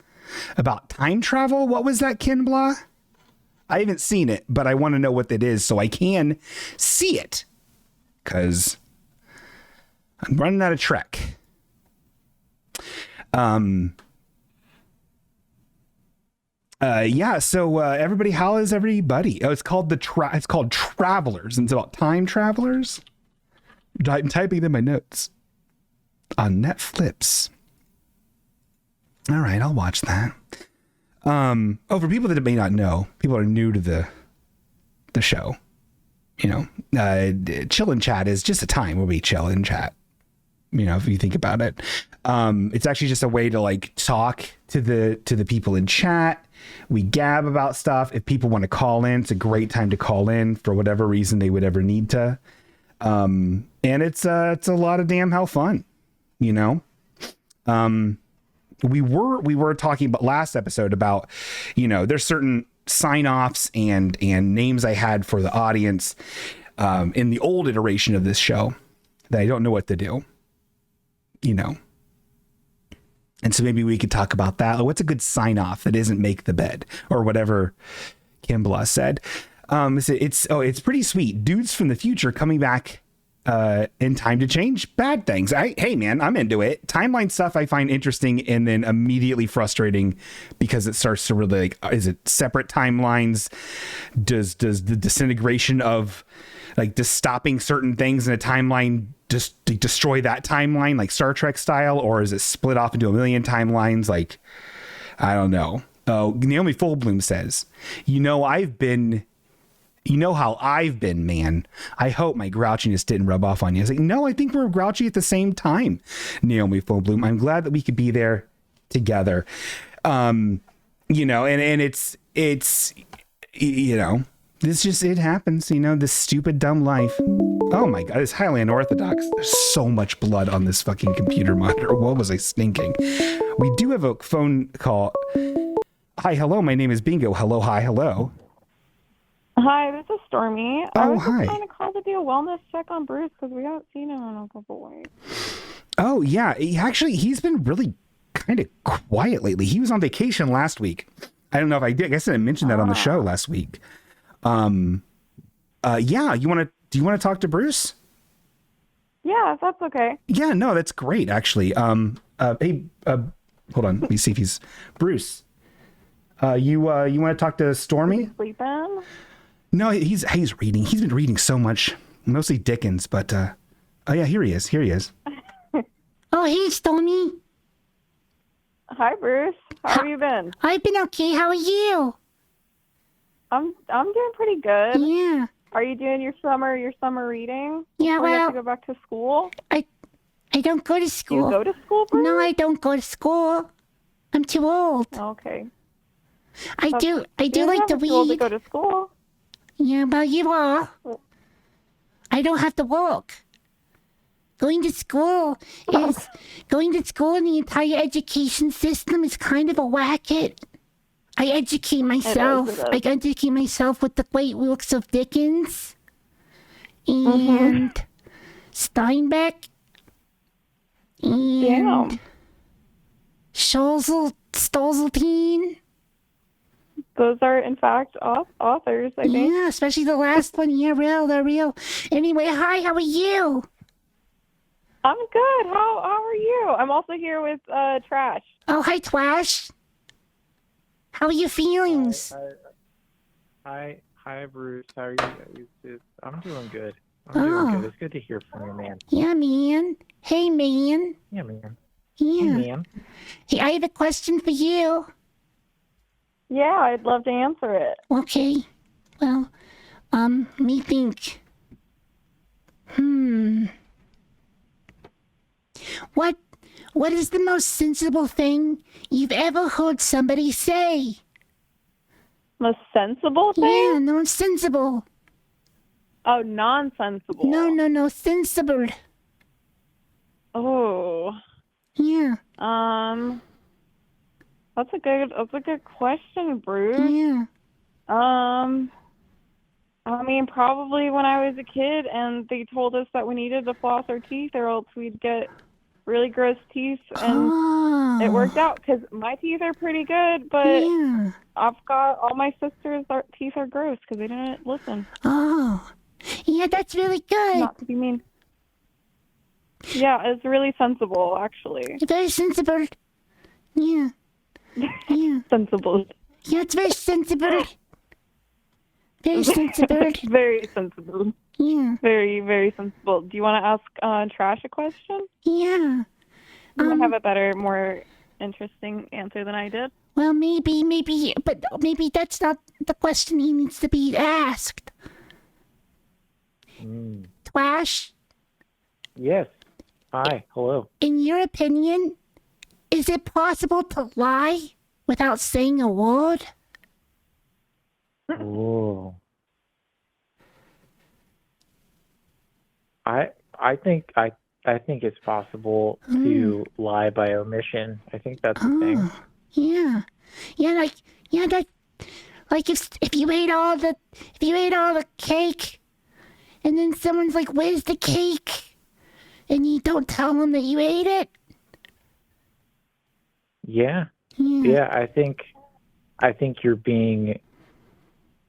about time travel. What was that, Kinbala? I haven't seen it, but I want to know what it is so I can see it. Because I'm running out of Trek. So everybody, how is everybody? Oh, it's called it's called Travelers, and it's about time travelers. I'm typing it in my notes on Netflix. All right, I'll watch that. For people that may not know, people are new to the show. You know, chill and chat is just a time where we chill and chat. You know, if you think about it, it's actually just a way to like talk to the people in chat. We gab about stuff. If people want to call in, it's a great time to call in for whatever reason they would ever need to. And it's a lot of damn hell fun, you know. We were talking about last episode about, you know, there's certain sign-offs and names I had for the audience in the old iteration of this show that I don't know what to do, you know. And so maybe we could talk about that. What's a good sign-off that isn't make the bed or whatever Kimbala said? It's pretty sweet. Dudes from the future coming back in time to change bad things. Hey man, I'm into it. Timeline stuff I find interesting and then immediately frustrating because it starts to really like, is it separate timelines? Does the disintegration of like just stopping certain things in a timeline just to destroy that timeline like Star Trek style, or is it split off into a million timelines? Like, I don't know. Oh, Naomi Fullbloom says, you know how I've been, man. I hope my grouchiness didn't rub off on you. I was like, no, I think we're grouchy at the same time, Naomi Fullbloom. I'm glad that we could be there together. You know, and it's, you know, this just, it happens, you know, this stupid, dumb life. Oh my God, it's highly unorthodox. There's so much blood on this fucking computer monitor. What was I thinking? We do have a phone call. Hi, hello, my name is Bingo. Hello, hi, hello. Hi, this is Stormy. Oh, I was hi. just trying to call to do a wellness check on Bruce because we haven't seen him in a couple weeks. Oh, yeah. He's been really kind of quiet lately. He was on vacation last week. I don't know if I did. I guess I didn't mention that on the show last week. Yeah. Do you want to talk to Bruce? Yeah, if that's okay. Yeah, no, that's great, actually. Hey, hold on. Let me see if he's Bruce. You want to talk to Stormy? Sleeping? No, he's reading. He's been reading so much, mostly Dickens. But oh yeah, here he is. Oh, hey, Stormy. Hi, Bruce. How have you been? I've been okay. How are you? I'm doing pretty good. Yeah. Are you doing your summer reading? Yeah, Before you have well, to go back to school? I don't go to Do school. you go to school, Bruce? No, I don't go to school. I'm too old. Okay. I do You're like to never too old to read. go to school. Yeah, well, you are. I don't have to work. Going to school in the entire education system is kind of a racket. I educate myself. It is. I educate myself with the great works of Dickens and Steinbeck and Damn. Stolzeltine. Those are, in fact, authors, I think. Yeah, especially the last one. Yeah, they're real. Anyway, hi, how are you? I'm good. How are you? I'm also here with Trash. Oh, hi, Twash. How are your feelings? Hi, Bruce. How are you? I'm doing good. Oh. It's good to hear from you, man. Yeah, man. Hey, man. Yeah, man. Yeah. Hey, man. Hey, I have a question for you. Yeah, I'd love to answer it. Okay. Well, let me think. What is the most sensible thing you've ever heard somebody say? Most sensible thing? Yeah, no, sensible. Oh, nonsensible. No, sensible. Oh. Yeah, That's a good question, Bruce. yeah. I mean, probably when I was a kid and they told us that we needed to floss our teeth or else we'd get really gross teeth, and it worked out because my teeth are pretty good, but Yeah. I've got all my sisters' teeth are gross because they didn't listen. Oh, yeah, that's really good. Not to be mean. Yeah, it's really sensible, actually. Very sensible. Yeah. Yeah. Sensible. Yeah, it's very sensible. Very sensible. Very sensible. Yeah. Very, very sensible. Do you want to ask Trash a question? Yeah. You might have a better, more interesting answer than I did. Well, maybe, but maybe that's not the question he needs to be asked. Twash, Yes. Hi. Hello. in your opinion, is it possible to lie without saying a word? Whoa. I think it's possible to lie by omission. I think that's the thing. Oh, yeah. Like if you ate all the cake, and then someone's like, "Where's the cake?" and you don't tell them that you ate it. Yeah. Yeah. Yeah, I think you're being,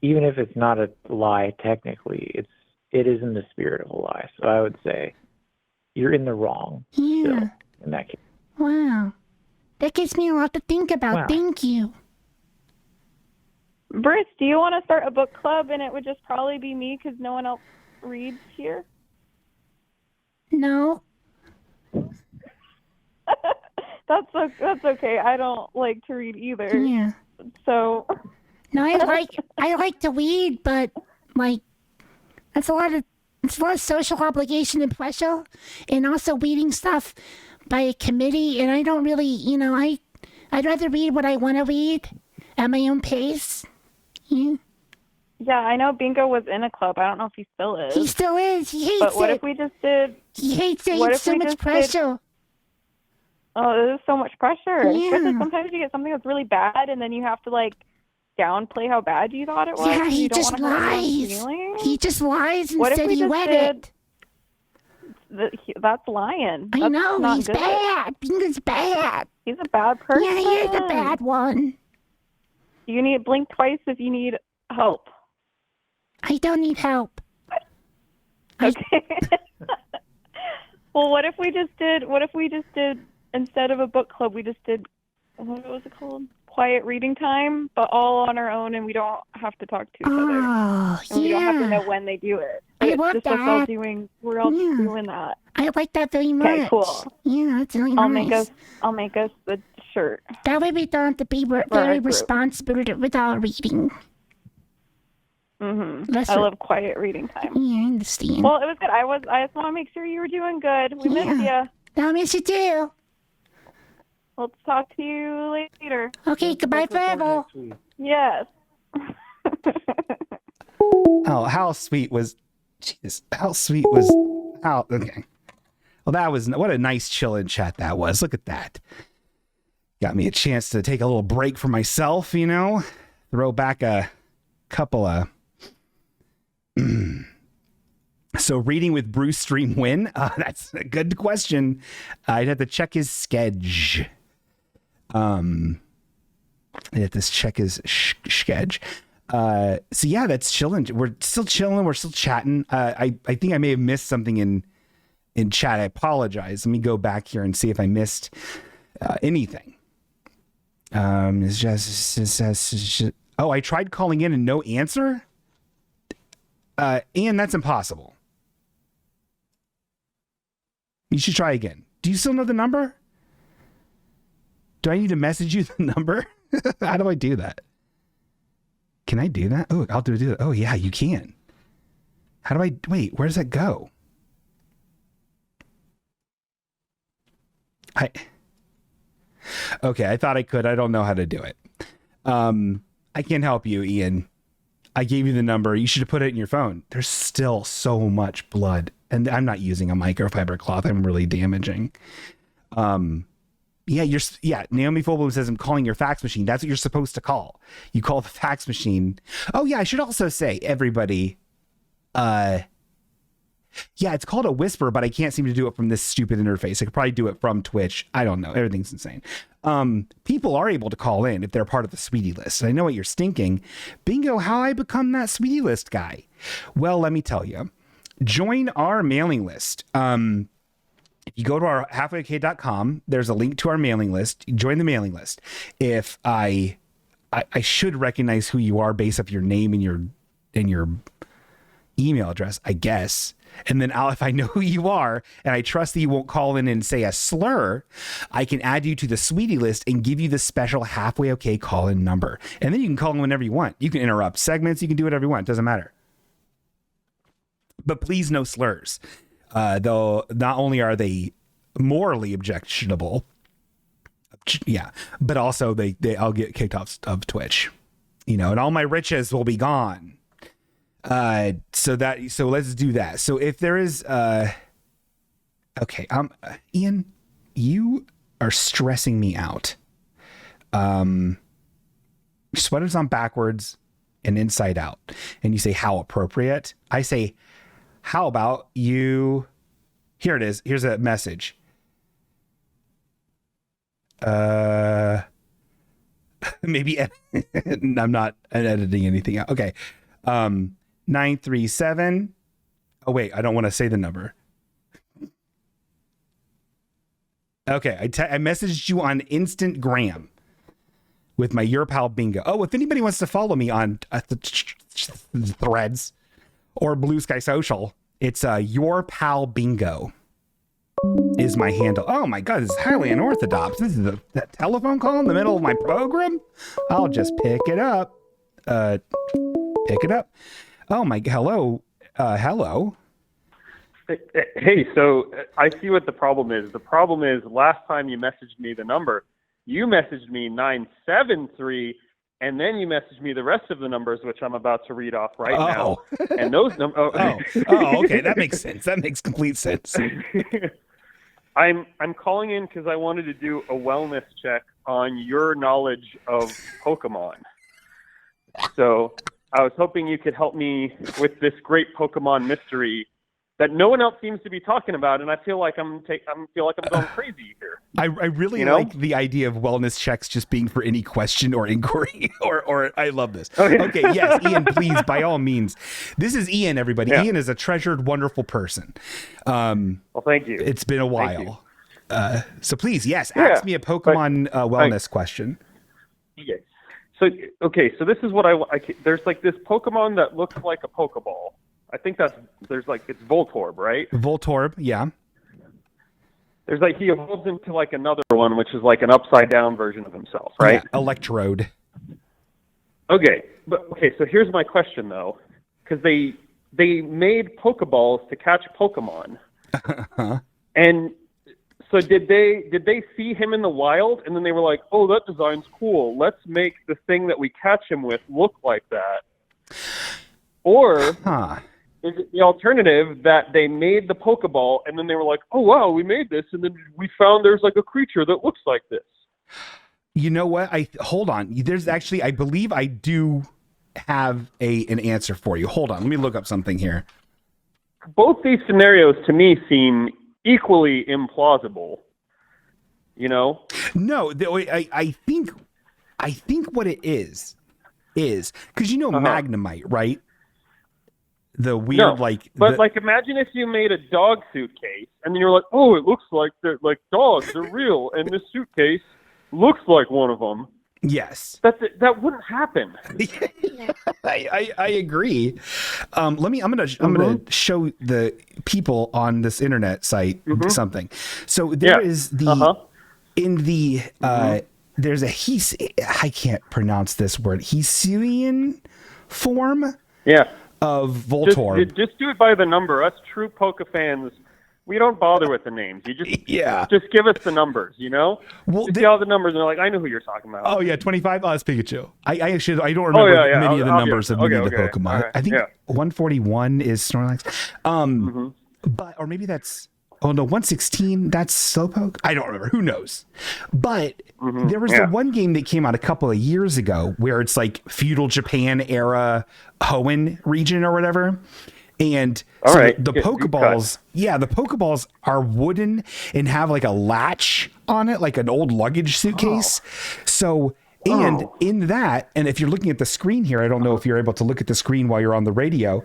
even if it's not a lie technically, it is in the spirit of a lie. So I would say you're in the wrong Yeah. still in that case. Wow. That gives me a lot to think about. Wow. Thank you. Bruce, do you want to start a book club and it would just probably be me because no one else reads here? No. That's okay. I don't like to read either. Yeah. So No, I like to read, but like it's a lot of social obligation and pressure, and also reading stuff by a committee, and I don't really, I'd rather read what I want to read at my own pace. Yeah. yeah, I know Bingo was in a club. I don't know if he still is. He still is. He hates But what it. if we just did? He hates it. what It's if so we much just did- pressure. Oh, there's so much pressure. Yeah. Especially sometimes you get something that's really bad, and then you have to like downplay how bad you thought it was. Yeah, and he you don't just wanna hurt anyone's lies. feelings. He just lies and What if said we he just read did? it. That's lying. I That's know, not he's good. bad. Bingo's bad. He's a bad person. Yeah, you're the bad one. You need to blink twice if you need help. I don't need help. Okay. Well, what if we just did, instead of a book club, we just did, what was it called? Quiet reading time, but all on our own, and we don't have to talk to each other. Oh, And we don't have to yeah. know when they do it. I It's love just us all that. we're all Yeah. doing that. I like that very much. Okay, cool. Yeah, that's really I'll nice. make us the shirt. That way we don't have to be very group. responsible with our reading. That's I what- love quiet reading time. Yeah, I understand. Well, it was good. I just want to make sure you were doing good. We missed you. I miss you too. Let's talk to you later. Okay, goodbye forever. Yes. Oh, how sweet was... Jesus, how sweet was... How... Okay. Well, that was... What a nice chillin' chat that was. Look at that. Got me a chance to take a little break for myself, you know? Throw back a couple of... So reading with Bruce Stream when? That's a good question. I'd have to check his schedule. I'd have to check his schedule. So yeah, that's chilling. We're still chilling. We're still chatting. I think I may have missed something in chat. I apologize. Let me go back here and see if I missed anything. It's just, oh, I tried calling in and no answer. And that's impossible. You should try again. Do you still know the number? Do I need to message you the number? How do I do that? Can I do that? Oh, I'll do that. Oh, yeah, you can. How do I... Wait, where does that go? Okay, I thought I could. I don't know how to do it. I can't help you, Ian. I gave you the number. You should have put it in your phone. There's still so much blood. And I'm not using a microfiber cloth. I'm really damaging. Naomi Fulbloom says, I'm calling your fax machine. That's what you're supposed to call. You call the fax machine. Oh, yeah, I should also say, everybody, yeah, it's called a whisper, but I can't seem to do it from this stupid interface. I could probably do it from Twitch. I don't know. Everything's insane. People are able to call in if they're part of the sweetie list. And I know what you're stinking. Bingo, how I become that sweetie list guy? Well, let me tell you. Join our mailing list. If you go to our halfwayok.com, there's a link to our mailing list. Join the mailing list. If I should recognize who you are based off your name and your email address, I guess. And then if I know who you are and I trust that you won't call in and say a slur, I can add you to the sweetie list and give you the special Halfway OK call-in number. And then you can call in whenever you want. You can interrupt segments. You can do whatever you want. It doesn't matter. But please no slurs. Though not only are they morally objectionable, yeah, but also I'll get kicked off of Twitch, you know, and all my riches will be gone. So let's do that. So if there is, okay, Ian, you are stressing me out. Sweater's on backwards and inside out. And you say, how appropriate. I say, how about you, here it is. Here's a message. Maybe I'm not editing anything out. Okay. 937. Oh wait, I don't want to say the number. Okay, I messaged you on Instagram with my Your Pal Bingo. Oh, if anybody wants to follow me on Threads or Blue Sky Social, it's Your Pal Bingo is my handle. Oh my God, this is highly unorthodox. This is that telephone call in the middle of my program. I'll just pick it up. Pick it up. Oh my, hello. Hello. Hey, so I see what the problem is. The problem is last time you messaged me the number, you messaged me 973, and then you messaged me the rest of the numbers, which I'm about to read off right now. And those numbers. Okay, that makes sense. That makes complete sense. I'm calling in because I wanted to do a wellness check on your knowledge of Pokemon. So I was hoping you could help me with this great Pokemon mystery that no one else seems to be talking about, and I feel like I'm going crazy here. I really like the idea of wellness checks just being for any question or inquiry, or I love this. Okay, yes, Ian, please, by all means. This is Ian, everybody. Yeah. Ian is a treasured, wonderful person. Well, thank you. It's been a while. So please, yes, ask me a Pokemon wellness question. Okay. So this is what there's like this Pokemon that looks like a Pokeball. I think it's Voltorb, right? Voltorb, yeah. There's like, he evolves into like another one, which is like an upside down version of himself, right? Yeah, Electrode. Okay, so here's my question though, because they made Pokeballs to catch Pokemon, and so did they see him in the wild, and then they were like, oh, that design's cool. Let's make the thing that we catch him with look like that, or? Is it the alternative that they made the Pokeball and then they were like, oh, wow, we made this, and then we found there's like a creature that looks like this? You know what? Hold on. There's actually, I believe I do have an answer for you. Hold on. Let me look up something here. Both these scenarios to me seem equally implausible. You know? No, I think what it is because Magnemite, right? The weird like imagine if you made a dog suitcase and then you're like, oh, it looks like they're like dogs, they're real, and this suitcase looks like one of them. Yes, that wouldn't happen. I agree. I'm gonna show the people on this internet site something. So there is there's I can't pronounce this word, Hisuian form. Yeah. Of Voltorb. Just do it by the number. Us true Poke fans, we don't bother with the names. You just give us the numbers, you know? Well, see all the numbers, and they're like, I know who you're talking about. Oh, yeah, 25? Oh, that's Pikachu. I don't remember many of the numbers of many of the Pokemon. Right. I think 141 is Snorlax. But, or maybe that's, 116, that's Slowpoke? I don't remember. Who knows? But there was the one game that came out a couple of years ago where it's like feudal Japan era Hoenn region or whatever. And the Pokeballs, the Pokeballs are wooden and have like a latch on it, like an old luggage suitcase. So, and in that, and if you're looking at the screen here, I don't know if you're able to look at the screen while you're on the radio.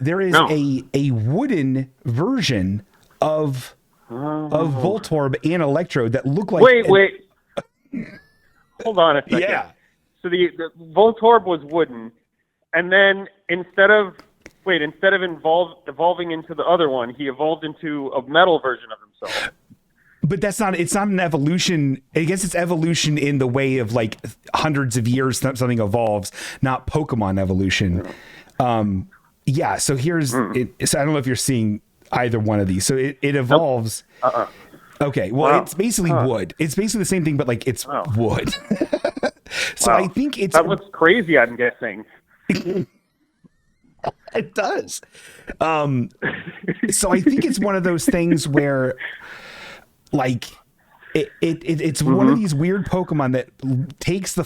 There is a wooden version of Voltorb and Electrode that look like. Wait. Hold on a second. Yeah. So the Voltorb was wooden, and then instead of evolving into the other one, he evolved into a metal version of himself. But it's not an evolution. I guess it's evolution in the way of like hundreds of years something evolves, not Pokemon evolution. So here's it. So I don't know if you're seeing either one of these. So it evolves. Nope. Okay. Well, it's basically wood. It's basically the same thing, but like it's wood. So I think that looks crazy, I'm guessing. It does. So I think it's one of those things where like it's one of these weird Pokemon that takes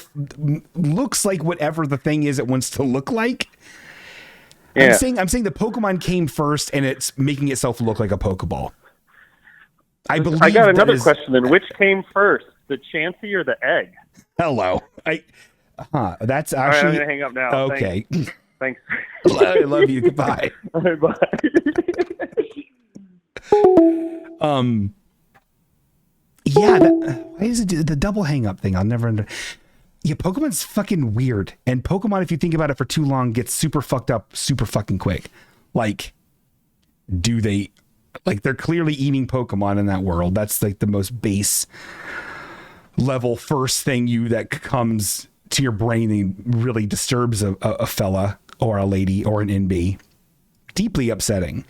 looks like whatever the thing is it wants to look like. Yeah. I'm saying the Pokemon came first and it's making itself look like a Pokeball. I believe. I got another question then. Which came first, the Chansey or the egg? Hello. That's actually. All right, I'm gonna hang up now. Okay. Thanks. I love you. Goodbye. Bye. Why is it the double hang up thing? I'll never Yeah, Pokemon's fucking weird. And Pokemon, if you think about it for too long, gets super fucked up super fucking quick. Like, they're clearly eating Pokemon in that world. That's like the most base level first thing that comes to your brain and really disturbs a fella or a lady or an NB. Deeply upsetting.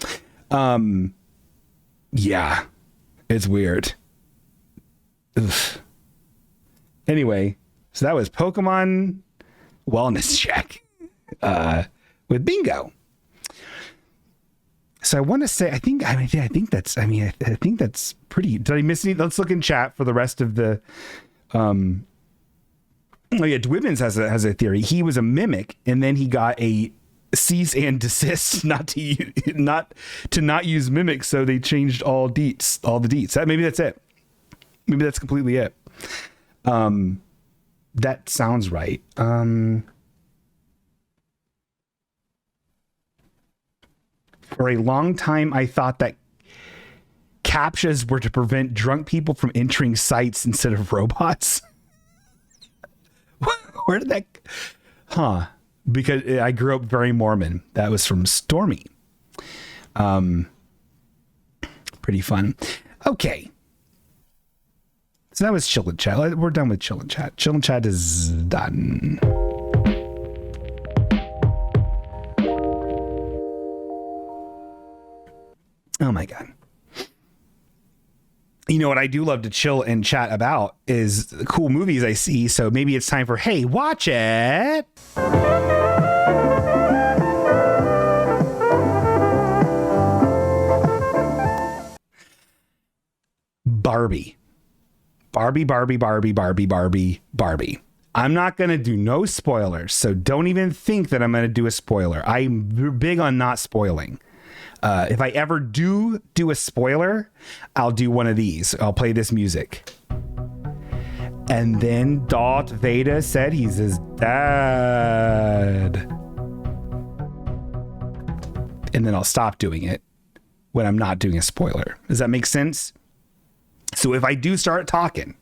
Yeah, it's weird. Ugh. Anyway, so that was Pokemon Wellness Check with Bingo. So I want to say, I think that's pretty. Did I miss any? Let's look in chat for the rest of the. Oh yeah, Dwibbins has a theory. He was a mimic, and then he got a cease and desist, not to use mimics, so they changed all the deets. Maybe that's it. Maybe that's completely it. That sounds right. For a long time, I thought that CAPTCHAs were to prevent drunk people from entering sites instead of robots. Where did that... Huh. Because I grew up very Mormon. That was from Stormy. Pretty fun. Okay. So that was Chill and Chat. We're done with Chill and Chat. Chill and Chat is done. Oh my God. You know what I do love to chill and chat about is the cool movies I see. So maybe it's time for, hey, watch it. Barbie. I'm not going to do no spoilers. So don't even think that I'm going to do a spoiler. I'm big on not spoiling. If I ever do a spoiler, I'll do one of these. I'll play this music. And then Darth Vader said he's his dad. And then I'll stop doing it when I'm not doing a spoiler. Does that make sense? So if I do start talking,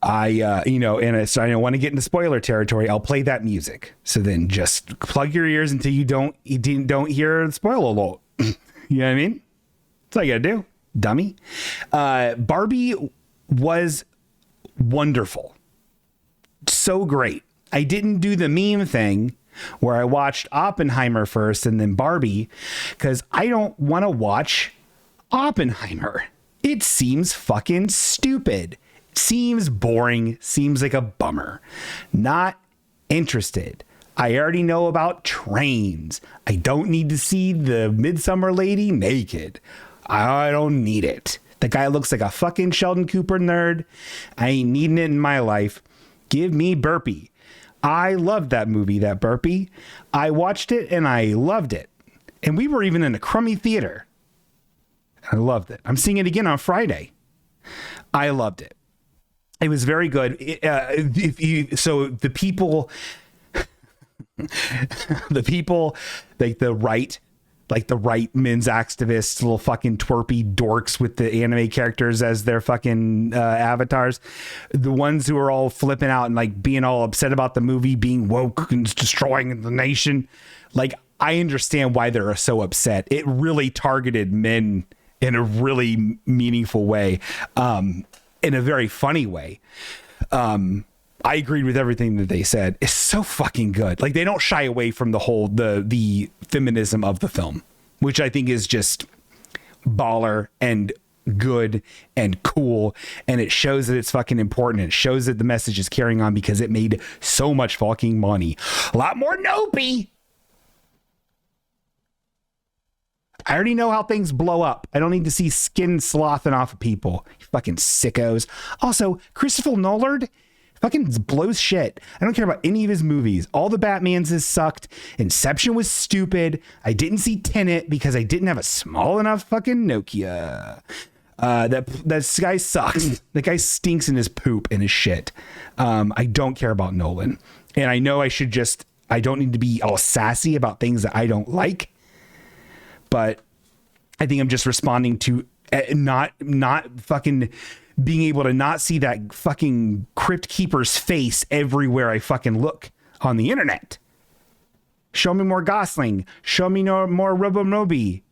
I don't want to get into spoiler territory, I'll play that music. So then just plug your ears until you don't hear the spoiler alert. You know what I mean? That's all you gotta do, dummy. Barbie was wonderful. So great. I didn't do the meme thing where I watched Oppenheimer first and then Barbie, because I don't want to watch Oppenheimer. It seems fucking stupid. Seems boring, seems like a bummer. Not interested. I already know about trains. I don't need to see the Midsummer Lady naked. I don't need it. The guy looks like a fucking Sheldon Cooper nerd. I ain't needing it in my life. Give me Burpee. I loved that movie, that Burpee. I watched it and I loved it. And we were even in a crummy theater. I loved it. I'm seeing it again on Friday. I loved it. It was very good. So the people like the right men's activists, little fucking twerpy dorks with the anime characters as their fucking avatars, the ones who are all flipping out and like being all upset about the movie being woke and destroying the nation. Like, I understand why they're so upset. It really targeted men in a really meaningful way. In a very funny way. I agreed with everything that they said. It's so fucking good. Like, they don't shy away from the feminism of the film, which I think is just baller and good and cool. And it shows that it's fucking important. It shows that the message is carrying on because it made so much fucking money. A lot more Nope. I already know how things blow up. I don't need to see skin slothing off of people. You fucking sickos. Also, Christopher Nolan fucking blows shit. I don't care about any of his movies. All the Batmans has sucked. Inception was stupid. I didn't see Tenet because I didn't have a small enough fucking Nokia. That guy sucks. That guy stinks in his poop and his shit. I don't care about Nolan. And I know I don't need to be all sassy about things that I don't like. But I think I'm just responding to not fucking being able to not see that fucking Crypt Keeper's face everywhere I fucking look on the internet. Show me more Gosling. Show me more Robonobi.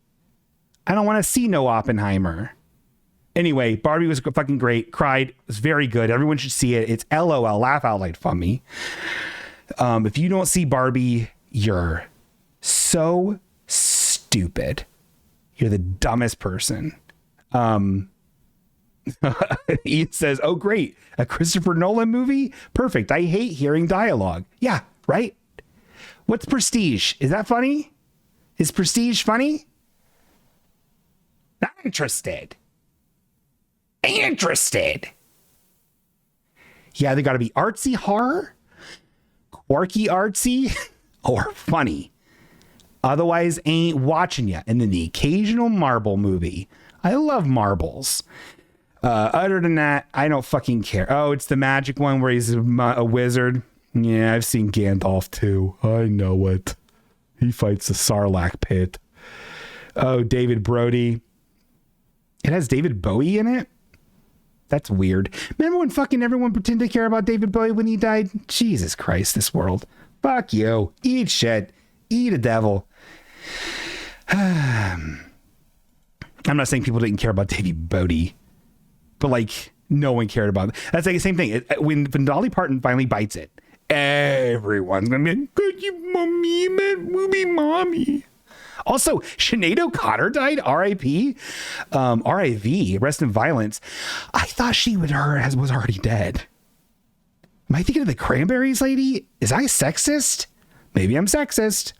I don't want to see no Oppenheimer. Anyway, Barbie was fucking great. Cried. It was very good. Everyone should see it. It's LOL. Laugh out loud from me. If you don't see Barbie, you're so stupid. You're the dumbest person. Ian says, oh great, a Christopher Nolan movie? Perfect. I hate hearing dialogue. Yeah, right? What's Prestige? Is that funny? Is Prestige funny? Not interested. Yeah, they gotta be artsy horror, quirky artsy, or funny. Otherwise, ain't watching you. And then the occasional Marvel movie. I love marbles. Other than that, I don't fucking care. Oh, it's the magic one where he's a wizard. Yeah, I've seen Gandalf too. I know it. He fights the Sarlacc pit. Oh, David Brody. It has David Bowie in it? That's weird. Remember when fucking everyone pretended to care about David Bowie when he died? Jesus Christ, this world. Fuck you. Eat shit. Eat a devil. I'm not saying people didn't care about David Bowie, but like no one cared about it. That's like the same thing. When Dolly Parton finally bites it, everyone's gonna be like, "Could you mommy, man, movie mommy?" Also, Sinead O'Connor died. R.I.P. R.I.V. Rest in violence. I thought she was already dead. Am I thinking of the Cranberries lady? Is I sexist? Maybe I'm sexist.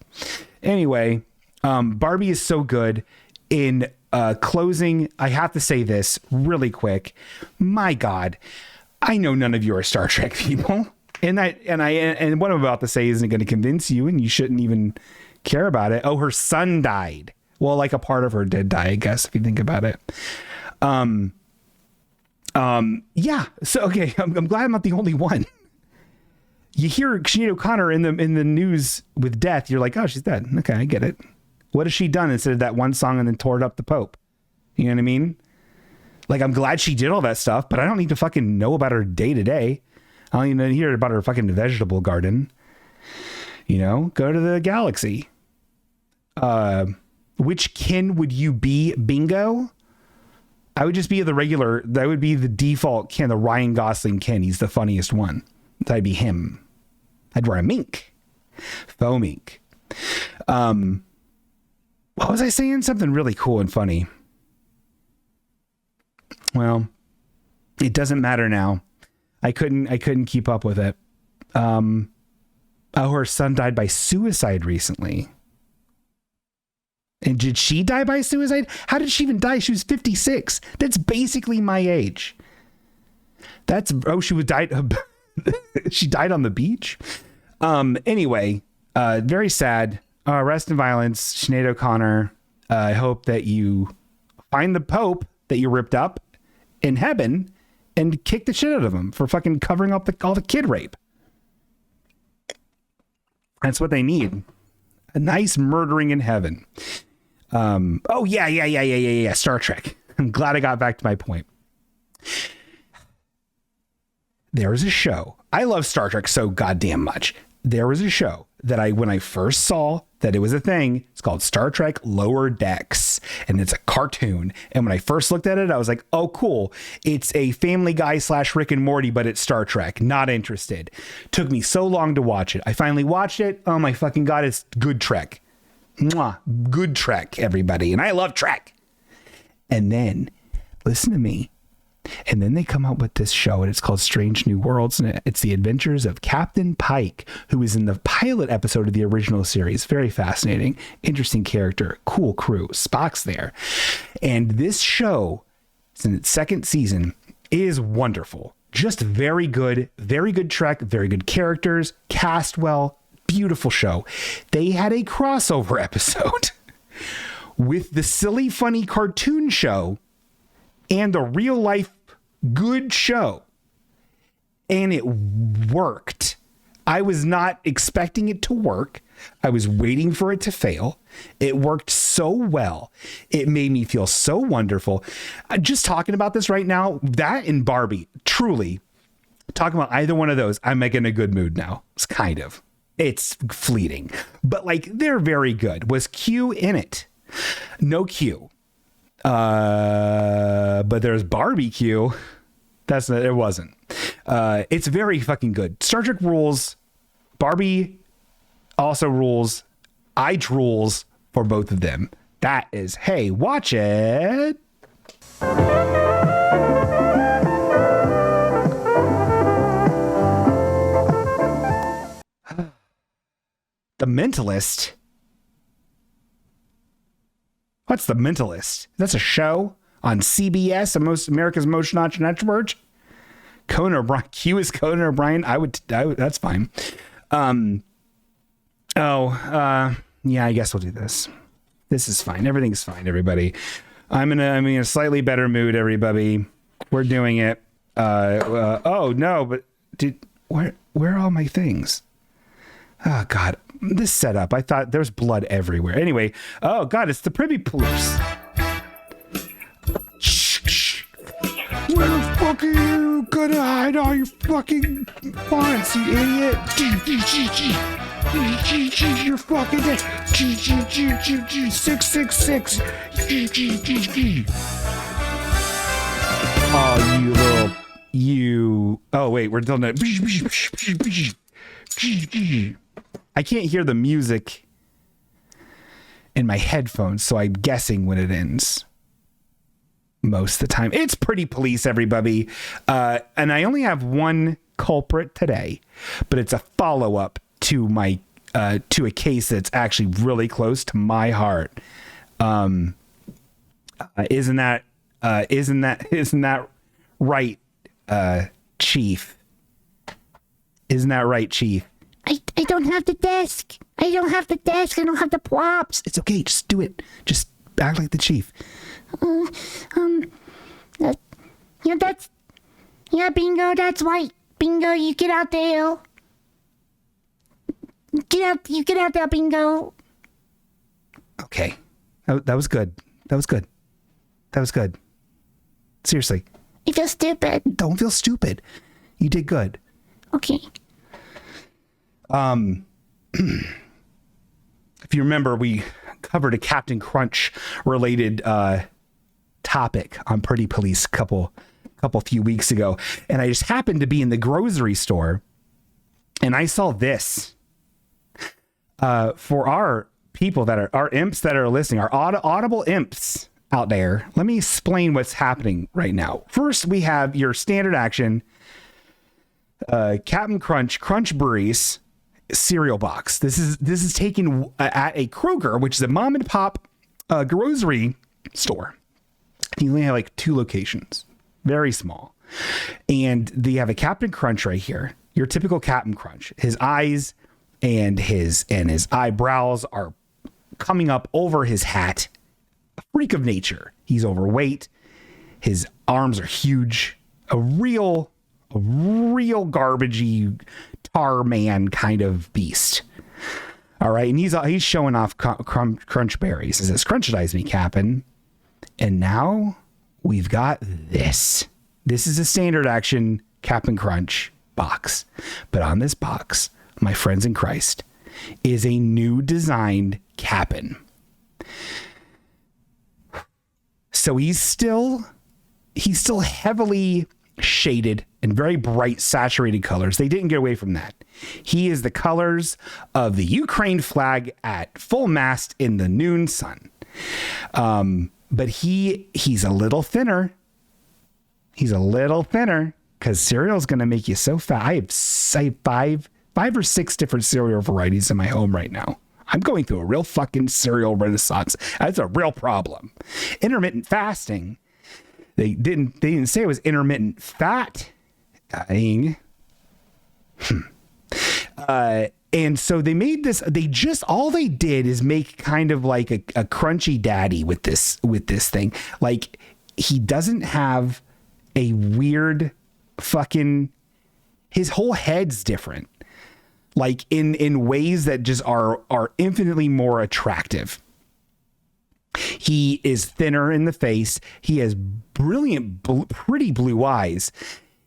Anyway, Barbie is so good. In closing, I have to say this really quick. My God, I know none of you are Star Trek people, and what I'm about to say isn't going to convince you, and you shouldn't even care about it. Oh, her son died. Well, like a part of her did die, I guess, if you think about it. Yeah. So okay, I'm glad I'm not the only one. You hear Sinead O'Connor in the news with death, you're like, oh, she's dead. Okay, I get it. What has she done instead of that one song and then tore up the Pope? You know what I mean? Like, I'm glad she did all that stuff, but I don't need to fucking know about her day to day. I don't even hear about her fucking vegetable garden. You know, go to the galaxy. Which kin would you be? Bingo? I would just be that would be the default kin, the Ryan Gosling kin. He's the funniest one. That'd be him. I'd wear a mink. Faux mink. What was I saying? Something really cool and funny. Well, it doesn't matter now. I couldn't keep up with it. Her son died by suicide recently. And did she die by suicide? How did she even die? She was 56. That's basically my age. She died. She died on the beach. Anyway, very sad. Rest in violence, Sinead O'Connor. I hope that you find the Pope that you ripped up in heaven and kick the shit out of him for fucking covering up all the kid rape. That's what they need. A nice murdering in heaven. Oh yeah. Star Trek. I'm glad I got back to my point. There was a show. I love Star Trek so goddamn much. There was a show that when I first saw that it was a thing, it's called Star Trek Lower Decks, and it's a cartoon. And when I first looked at it, I was like, oh, cool. It's a Family Guy / Rick and Morty, but it's Star Trek. Not interested. Took me so long to watch it. I finally watched it. Oh my fucking God, it's good Trek. Mwah. Good Trek, everybody. And I love Trek. And then, listen to me. And then they come up with this show, and it's called Strange New Worlds, and it's the adventures of Captain Pike, who is in the pilot episode of the original series. Very fascinating, interesting character, cool crew. Spock's there. And this show, it's in its second season, is wonderful. Just very good Trek, very good characters, cast well, beautiful show. They had a crossover episode with the silly, funny cartoon show and the real life good show. And it worked. I was not expecting it to work. I was waiting for it to fail. It worked so well. It made me feel so wonderful. Just talking about this right now, that and Barbie, truly, talking about either one of those, I'm making a good mood now. It's fleeting. But like, they're very good. Was Q in it? No Q. But there's barbecue. It wasn't. It's very fucking good. Star Trek rules. Barbie also rules. I rules for both of them. That is, hey, watch it. The Mentalist. What's The Mentalist? That's a show on CBS, America's Most Watched Network. Conan O'Brien. Q is Conan O'Brien. I would. That's fine. Yeah, I guess we'll do this. This is fine. Everything's fine, everybody. I'm in a slightly better mood, everybody. We're doing it. Oh no, but where are all my things? Oh God, this setup. I thought there was blood everywhere. Anyway, oh God, it's the Privy Police. Where the fuck are you gonna hide all your fucking fonts, you idiot? You're fucking dead. XXXX. Oh, oh wait, we're still not. I can't hear the music in my headphones, so I'm guessing when it ends. Most of the time. It's Pretty Police, everybody. And I only have one culprit today, but it's a follow-up to my to a case that's actually really close to my heart. Isn't that right, Chief? Isn't that right, Chief? I don't have the desk. I don't have the desk. I don't have the props. It's okay. Just do it. Just act like the Chief. Bingo, that's right. Bingo, you get out there. You get out there, Bingo. Okay. That was good. That was good. That was good. Seriously. I feel stupid. Don't feel stupid. You did good. Okay. If you remember, we covered a Captain Crunch related topic on Pretty Police a few weeks ago, and I just happened to be in the grocery store and I saw this for our people that are our imps that are listening, our audible imps out there. Let me explain what's happening right now. First, we have your standard action Captain Crunch Berries cereal box. This is taken at a Kroger, which is a mom and pop grocery store. You only have like 2 locations, very small, and they have a Captain Crunch right here. Your typical Captain Crunch. His eyes and his eyebrows are coming up over his hat. A freak of nature. He's overweight. His arms are huge. A real garbagey tar man kind of beast. All right, and he's showing off crunch berries. He says, "Crunchize me, Captain." And now we've got this. This is a standard action Captain Crunch box. But on this box, my friends in Christ, is a new designed Captain. So he's still heavily shaded and very bright saturated colors. They didn't get away from that. He is the colors of the Ukraine flag at full mast in the noon sun. But he's a little thinner. He's a little thinner because cereal's going to make you so fat. I have 5 or 6 different cereal varieties in my home right now. I'm going through a real fucking cereal renaissance. That's a real problem. Intermittent fasting. They didn't say it was intermittent fatting. And so they made this. All they did is make kind of like a crunchy daddy with this thing. Like, he doesn't have a weird fucking. His whole head's different. Like in ways that just are infinitely more attractive. He is thinner in the face. He has brilliant, pretty blue eyes.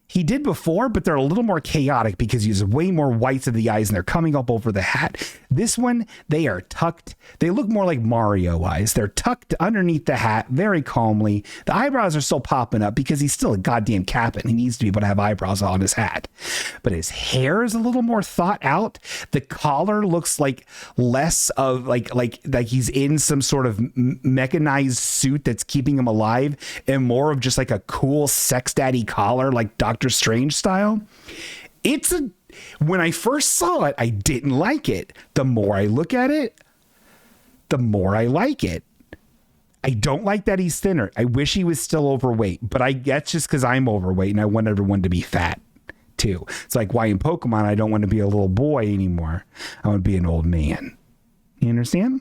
He did before, but they're a little more chaotic because he has way more whites of the eyes and they're coming up over the hat. This one, they are tucked. They look more like Mario eyes. They're tucked underneath the hat very calmly. The eyebrows are still popping up because he's still a goddamn Captain. He needs to be able to have eyebrows on his hat. But his hair is a little more thought out. The collar looks like less of like he's in some sort of mechanized suit that's keeping him alive, and more of just like a cool sex daddy collar, like Doctor Strange style. When I first saw it, I didn't like it. The more I look at it, the more I like it. I don't like that he's thinner. I wish he was still overweight, but that's just because I'm overweight and I want everyone to be fat too. It's like why in Pokemon I don't want to be a little boy anymore. I want to be an old man. You understand?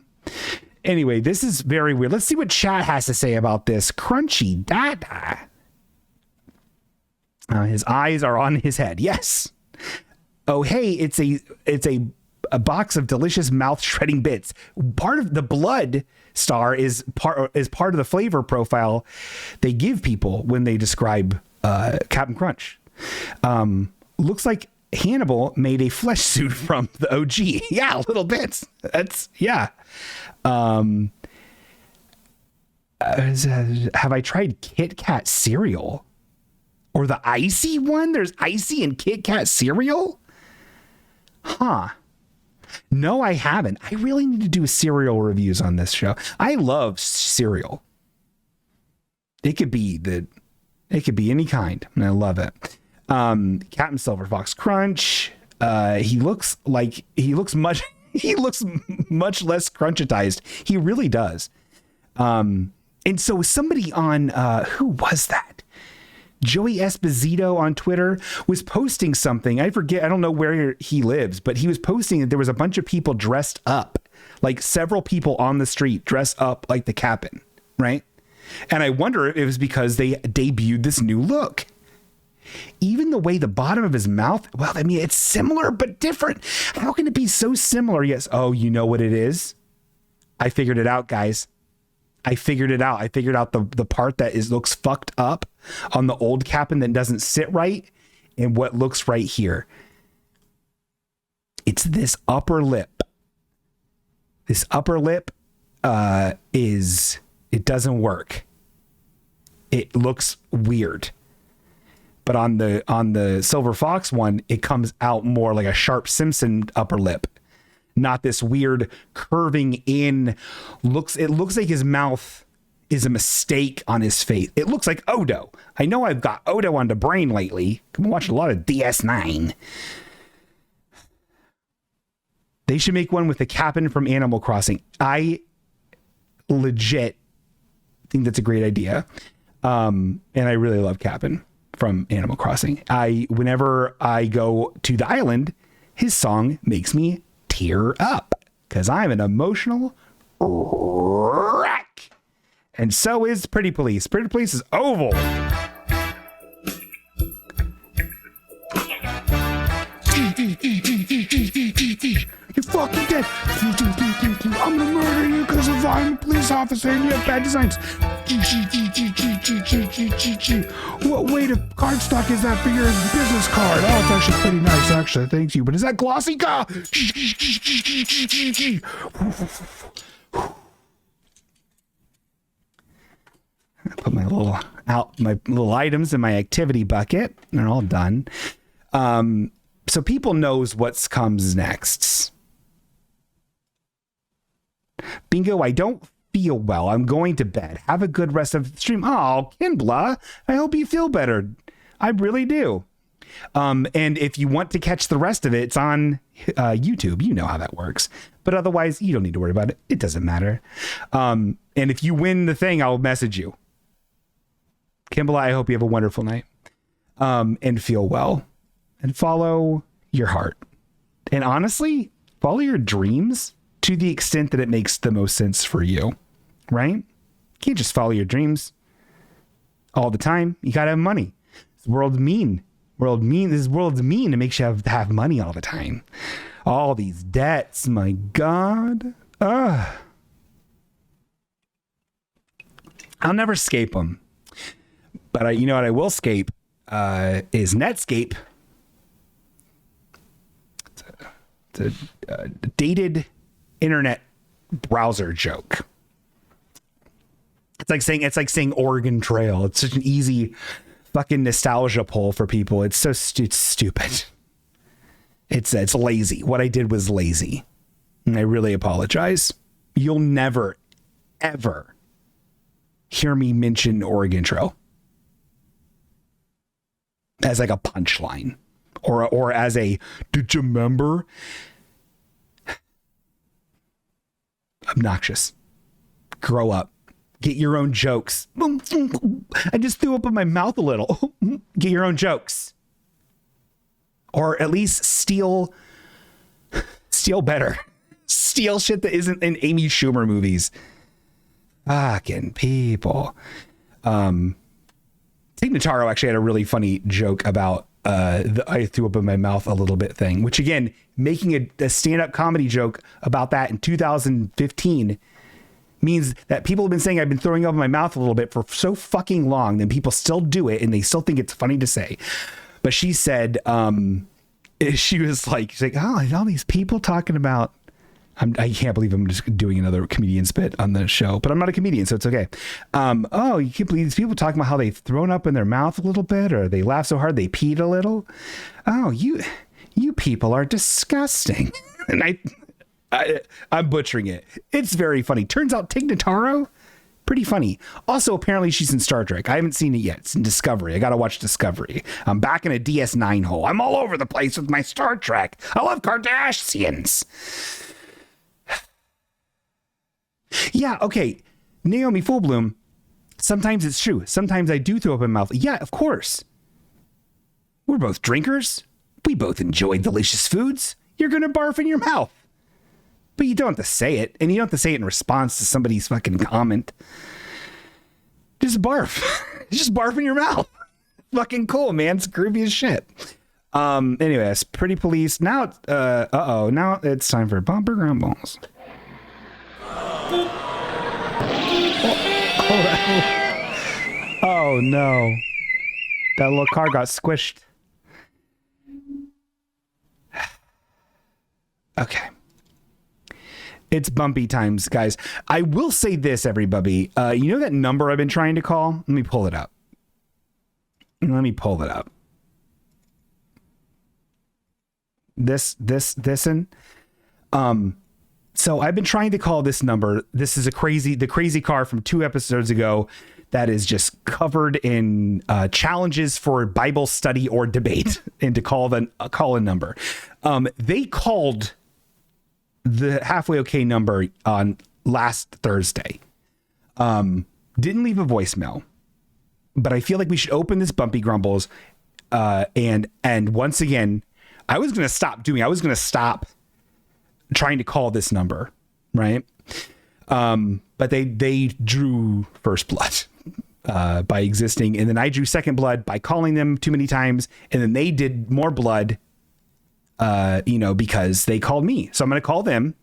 Anyway, this is very weird. Let's see what chat has to say about this. Crunchy Dada. His eyes are on his head. Yes. Oh, hey, it's a box of delicious mouth shredding bits. Part of the blood star is part of the flavor profile they give people when they describe Captain Crunch. Looks like Hannibal made a flesh suit from the OG. Yeah, little bits. That's yeah. Have I tried Kit Kat cereal? Or the icy one? There's icy and Kit Kat cereal? Huh. No, I haven't. I really need to do cereal reviews on this show. I love cereal. It could be any kind, and I love it. Captain Silver Fox Crunch. He looks much less crunchitized. He really does. And so somebody on who was that? Joey Esposito on Twitter was posting something. I forget. I don't know where he lives, but he was posting that there was a bunch of people dressed up, like several people on the street dressed up like the Captain, right? And I wonder if it was because they debuted this new look. Even the way the bottom of his mouth, well, I mean, it's similar but different. How can it be so similar? Yes. Oh, you know what it is? I figured it out, guys. I figured it out. I figured out the part that looks fucked up on the old Captain that doesn't sit right and what looks right here. It's this upper lip. This upper lip it doesn't work. It looks weird. But on the Silver Fox one, it comes out more like a Sharp Simpson upper lip. Not this weird curving in. It looks like his mouth is a mistake on his face. It looks like Odo. I know I've got Odo on the brain lately. I've been watching a lot of DS9. They should make one with the Captain from Animal Crossing. I legit think that's a great idea. And I really love Captain from Animal Crossing. Whenever I go to the island, his song makes me tear up because I'm an emotional wreck. And so is Pretty Police. Pretty Police is oval. You're fucking dead. I'm gonna murder you because of I'm a police officer and you have bad designs. What weight of cardstock is that for your business card? Oh, it's actually pretty nice, actually. Thank you. But is that glossy car? I put my little items in my activity bucket. They're all done. So people knows what comes next. Bingo, I don't feel well. I'm going to bed. Have a good rest of the stream. Oh, Kinbla, I hope you feel better. I really do. And if you want to catch the rest of it, it's on YouTube. You know how that works. But otherwise, you don't need to worry about it. It doesn't matter. And if you win the thing, I'll message you. Kimball, I hope you have a wonderful night. And feel well. And follow your heart. And honestly, follow your dreams to the extent that it makes the most sense for you. Right? You can't just follow your dreams all the time. You gotta have money. This world's mean. This world's mean. It makes you have money all the time. All these debts, my God. I'll never escape them. But you know what I will escape is Netscape. It's a dated internet browser joke. It's like saying Oregon Trail. It's such an easy fucking nostalgia pull for people. It's so stupid. It's lazy. What I did was lazy. And I really apologize. You'll never, ever hear me mention Oregon Trail as like a punchline or as a, did you remember? Obnoxious. Grow up. Get your own jokes. I just threw up in my mouth a little. Get your own jokes. Or at least steal better. Steal shit that isn't in Amy Schumer movies. Fucking people. Tig Notaro actually had a really funny joke about the I threw up in my mouth a little bit thing, which again, making a stand-up comedy joke about that in 2015 means that people have been saying I've been throwing up in my mouth a little bit for so fucking long, then people still do it and they still think it's funny to say. But she said, she's like, oh, all these people talking about, I can't believe I'm just doing another comedian spit on the show, but I'm not a comedian, so it's okay. Oh, you can't believe these people talking about how they've thrown up in their mouth a little bit, or they laughed so hard they peed a little. Oh, you people are disgusting. And I'm butchering it. It's very funny. Turns out Tig Notaro, pretty funny. Also, apparently she's in Star Trek. I haven't seen it yet. It's in Discovery. I got to watch Discovery. I'm back in a DS9 hole. I'm all over the place with my Star Trek. I love Kardashians. Yeah, okay. Naomi Fullbloom, sometimes it's true. Sometimes I do throw up in my mouth. Yeah, of course. We're both drinkers. We both enjoy delicious foods. You're going to barf in your mouth. But you don't have to say it. And you don't have to say it in response to somebody's fucking comment. Just barf. Just barf in your mouth. Fucking cool, man. It's groovy as shit. Anyways, Pretty Police. Now, now it's time for Bumper Grumbles. Oh no. That little car got squished. Okay. It's bumpy times, guys. I will say this, everybody. You know that number I've been trying to call? Let me pull it up. So I've been trying to call this number. This is the crazy car from 2 episodes ago that is just covered in challenges for Bible study or debate, and to call a number. They called the Halfway Okay number on last Thursday. Didn't leave a voicemail, but I feel like we should open this Bumpy Grumbles. And once again, I was going to stop trying to call this number, right? But they drew first blood by existing, and then I drew second blood by calling them too many times, and then they did more blood, because they called me. So I'm going to call them,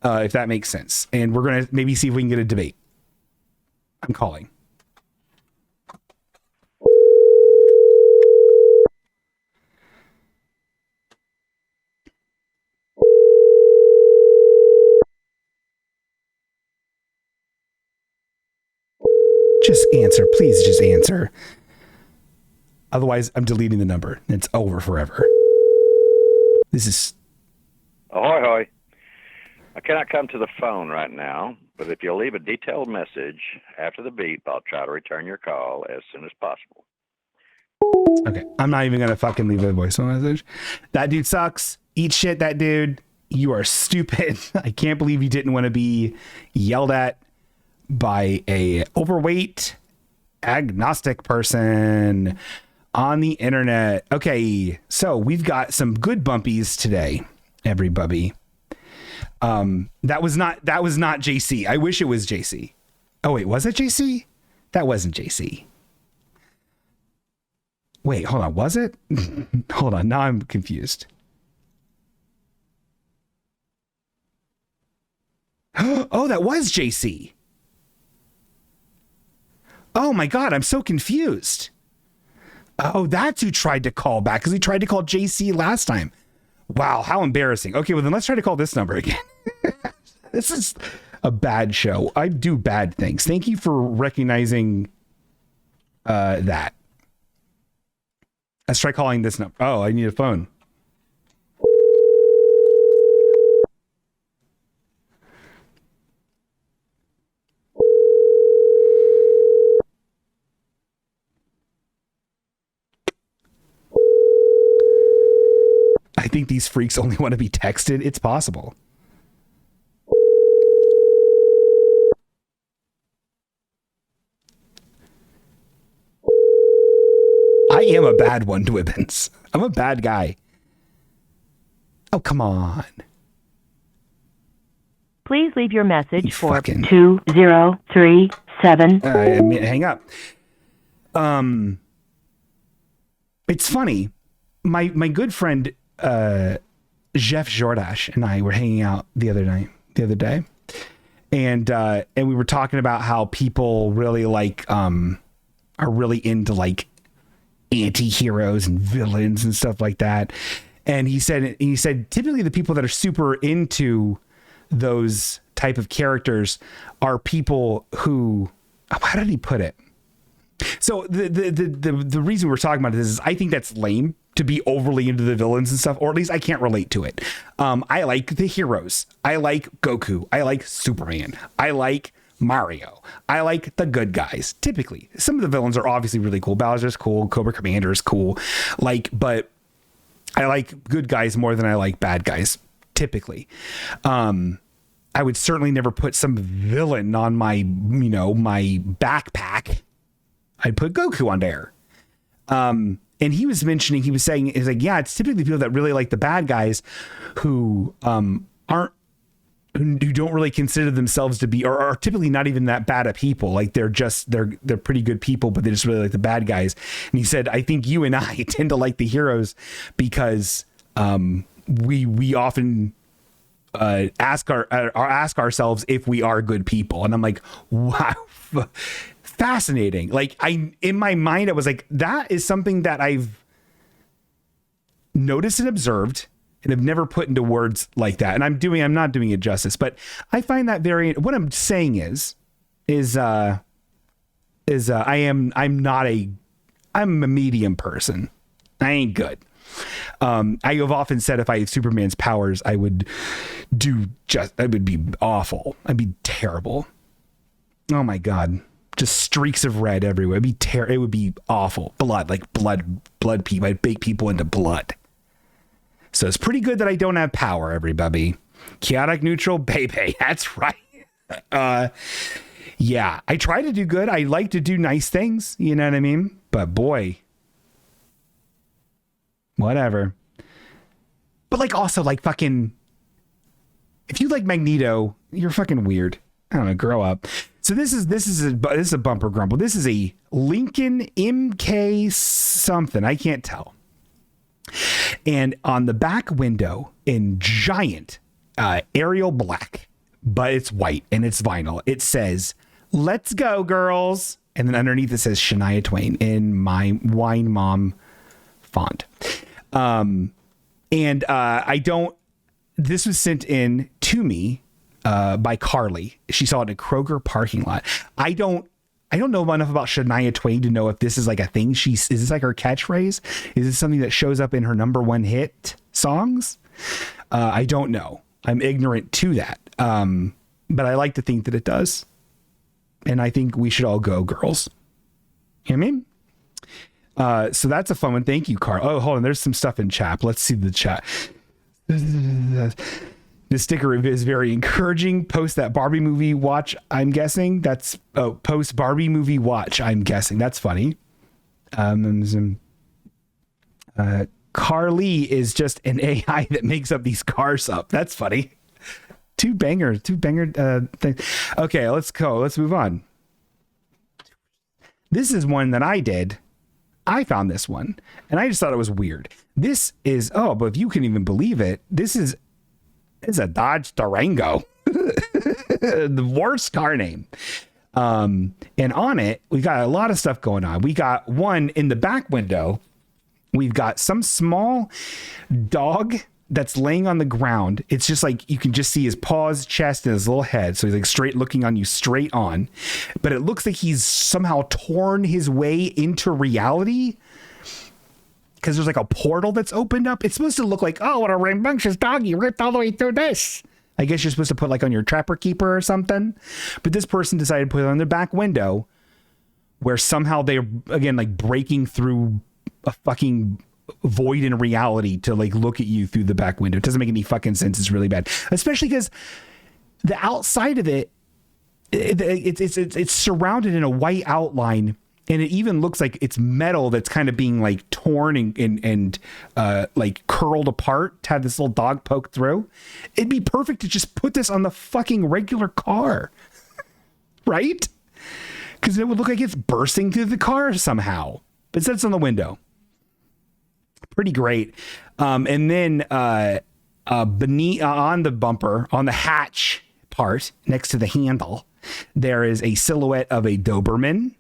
if that makes sense, and we're going to maybe see if we can get a debate. I'm calling. Just answer. Please just answer. Otherwise, I'm deleting the number. It's over forever. This is... Ahoy, hoy. I cannot come to the phone right now, but if you'll leave a detailed message after the beep, I'll try to return your call as soon as possible. Okay, I'm not even going to fucking leave a voicemail message. That dude sucks. Eat shit, that dude. You are stupid. I can't believe you didn't want to be yelled at by a overweight agnostic person on the internet. Okay, so we've got some good bumpies today, everybody. That was not JC. I wish it was JC. Oh wait, was it JC? That wasn't JC. Wait, hold on, was it? Hold on, now I'm confused. Oh, that was JC. Oh my God, I'm so confused. Oh, that's who tried to call back, because he tried to call JC last time. Wow, how embarrassing. Okay, well then let's try to call this number again. This is a bad show. I do bad things. Thank you for recognizing that. Let's try calling this number. Oh, I need a phone. I think these freaks only want to be texted. It's possible. I am a bad one, Dwibbins. I'm a bad guy. Oh, come on. Please leave your message You for fucking- 2037. Hang up. It's funny. My good friend Jeff Jordash and I were hanging out the other day, and we were talking about how people really are really into like anti-heroes and villains and stuff like that. And he said typically the people that are super into those type of characters are people who, how did he put it? So the reason we're talking about this is I think that's lame to be overly into the villains and stuff, or at least I can't relate to it. I like the heroes. I like Goku. I like Superman. I like Mario. I like the good guys. Typically, some of the villains are obviously really cool. Bowser's cool. Cobra Commander is cool. But I like good guys more than I like bad guys. Typically, I would certainly never put some villain on my my backpack. I'd put Goku on there. And he was saying, yeah, it's typically people that really like the bad guys who who don't really consider themselves to be, or are typically not even that bad at people. Like they're pretty good people, but they just really like the bad guys. And he said, I think you and I tend to like the heroes because we often ask ourselves if we are good people. And I'm like, wow. Fascinating. Like in my mind, I was like, that is something that I've noticed and observed and have never put into words like that. And I'm not doing it justice, but I find that what I'm saying I'm a medium person. I ain't good. I have often said if I had Superman's powers, I would be awful. I'd be terrible. Oh my God. Just streaks of red everywhere. It would be awful. Blood people. I'd bake people into blood. So it's pretty good that I don't have power, everybody. Chaotic neutral, baby. That's right. Yeah, I try to do good. I like to do nice things. You know what I mean? But boy, whatever. But like also like fucking, if you like Magneto, you're fucking weird. I don't know. Grow up. So this is a bumper grumble. This is a Lincoln MK something. I can't tell. And on the back window in giant Arial black, but it's white and it's vinyl, it says, "Let's go, girls." And then underneath it says Shania Twain in my wine mom font. This was sent in to me by Carly. She saw it in a Kroger parking lot. I don't know enough about Shania Twain to know if this is like a thing. Is this like her catchphrase? Is this something that shows up in her number one hit songs? I don't know. I'm ignorant to that. But I like to think that it does. And I think we should all go, girls. You know what I mean? So that's a fun one. Thank you, Carl. Oh, hold on. There's some stuff in chat. Let's see the chat. The sticker is very encouraging. Post that Barbie movie watch, I'm guessing. Post Barbie movie watch, I'm guessing. That's funny. Carly is just an AI that makes up these cars up. That's funny. Two banger thing. Okay, let's go. Let's move on. This is one that I did. I found this one, and I just thought it was weird. This is, but if you can even believe it, it's a Dodge Durango. The worst car name. And on it, we got a lot of stuff going on. We got one in the back window. We've got some small dog that's laying on the ground. It's just like, you can just see his paws, chest, and his little head. So he's like straight looking on you straight on. But it looks like he's somehow torn his way into reality, because there's like a portal that's opened up. It's supposed to look like, oh, what a rambunctious doggy ripped all the way through this. I guess you're supposed to put like on your Trapper Keeper or something. But this person decided to put it on their back window, where somehow they're, again, like breaking through a fucking void in reality to like look at you through the back window. It doesn't make any fucking sense. It's really bad. Especially because the outside of it's surrounded in a white outline. And it even looks like it's metal that's kind of being like torn and like curled apart to have this little dog poke through. It'd be perfect to just put this on the fucking regular car, right? Because it would look like it's bursting through the car somehow. But instead it's on the window. Pretty great. And then beneath on the bumper, on the hatch part next to the handle, there is a silhouette of a Doberman.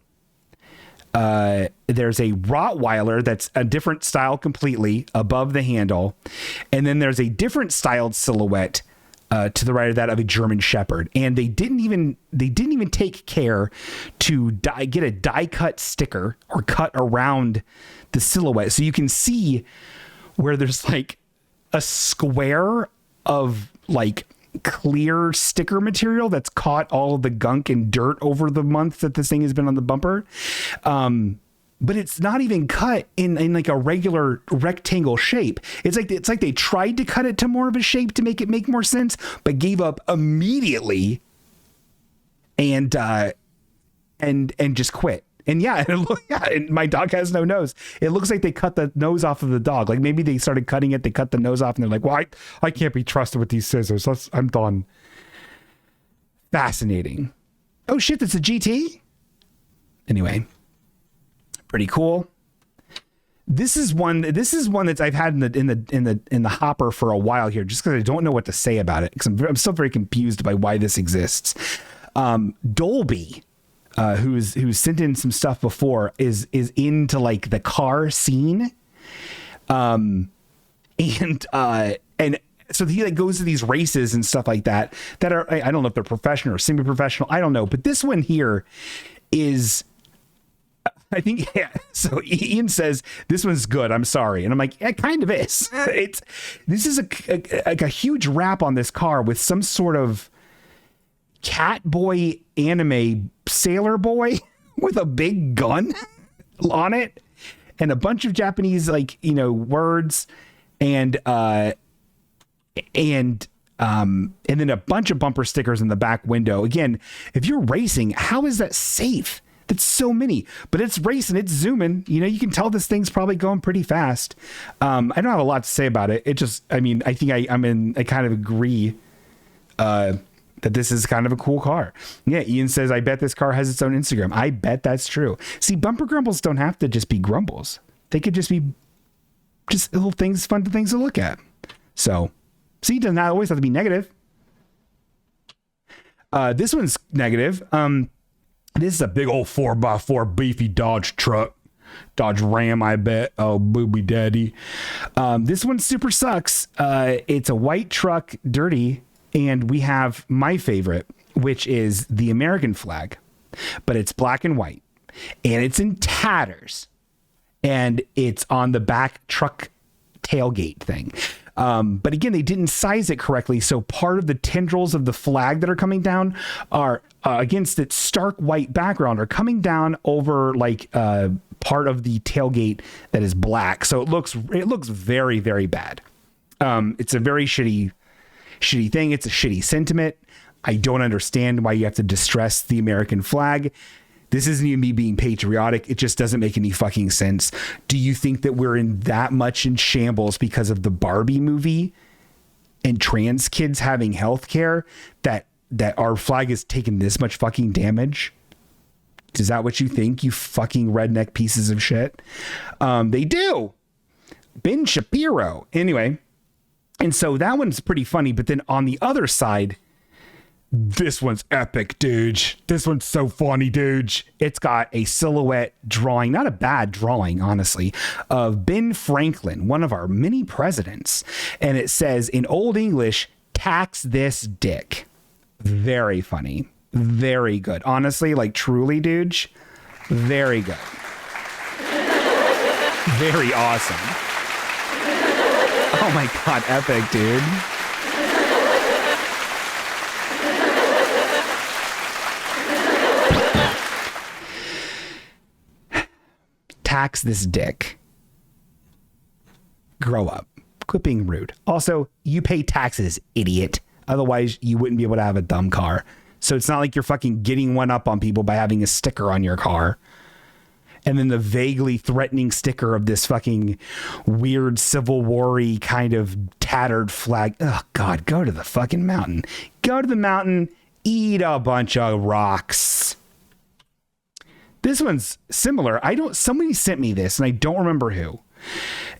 There's a Rottweiler that's a different style completely above the handle. And then there's a different styled silhouette to the right of that of a German Shepherd. And they didn't even take care to get a die cut sticker or cut around the silhouette. So you can see where there's like a square of like clear sticker material that's caught all of the gunk and dirt over the months that this thing has been on the bumper. But it's not even cut in like a regular rectangle shape. It's like they tried to cut it to more of a shape to make it make more sense, but gave up immediately and just quit. And yeah, and my dog has no nose. It looks like they cut the nose off of the dog. Like maybe they started cutting it, they cut the nose off, and they're like, well, I can't be trusted with these scissors. I'm done. Fascinating. Oh shit, that's a GT? Anyway, pretty cool. This is one that I've had in the hopper for a while here, just because I don't know what to say about it, because I'm still very confused by why this exists. Dolby, who's sent in some stuff before, is into like the car scene, and so he like goes to these races and stuff like that are, I don't know if they're professional or semi-professional, I don't know, but this one here is, I think, yeah. So Ian says this one's good, I'm sorry, and I'm like, it kind of is. This is a huge wrap on this car with some sort of cat boy anime sailor boy with a big gun on it and a bunch of Japanese words and then a bunch of bumper stickers in the back window. Again, if you're racing, how is that safe? That's so many, but it's racing, it's zooming, you can tell this thing's probably going pretty fast. I don't have a lot to say about it. It just, I think I kind of agree that this is kind of a cool car. Yeah, Ian says, I bet this car has its own Instagram. I bet that's true. See, bumper grumbles don't have to just be grumbles. They could just be just little things, fun things to look at. So, see, it does not always have to be negative. This one's negative. This is a big old 4x4 beefy Dodge truck. Dodge Ram, I bet. Oh, booby daddy. This one super sucks. It's a white truck, dirty. And we have my favorite, which is the American flag, but it's black and white and it's in tatters and it's on the back truck tailgate thing. But again, they didn't size it correctly. So part of the tendrils of the flag that are coming down are against its stark white background are coming down over like part of the tailgate that is black. So it looks very, very bad. It's a very shitty thing. It's a shitty sentiment. I don't understand why you have to distress the American flag. This isn't even me being patriotic. It just doesn't make any fucking sense. Do you think that we're in that much in shambles because of the Barbie movie and trans kids having health care that our flag has taken this much fucking damage? Is that what you think, you fucking redneck pieces of shit? They do. Ben Shapiro. Anyway. And so that one's pretty funny, but then on the other side, this one's epic, dude. This one's so funny, dude. It's got a silhouette drawing, not a bad drawing, honestly, of Ben Franklin, one of our many presidents. And it says in Old English, tax this dick. Very funny. Very good. Honestly, like truly, dude. Very good. Very awesome. Oh my God, epic, dude. Tax this dick. Grow up. Quit being rude. Also, you pay taxes, idiot. Otherwise, you wouldn't be able to have a dumb car. So it's not like you're fucking getting one up on people by having a sticker on your car. And then the vaguely threatening sticker of this fucking weird Civil War-y kind of tattered flag. Oh, God, go to the fucking mountain. Go to the mountain, eat a bunch of rocks. This one's similar. Somebody sent me this, and I don't remember who.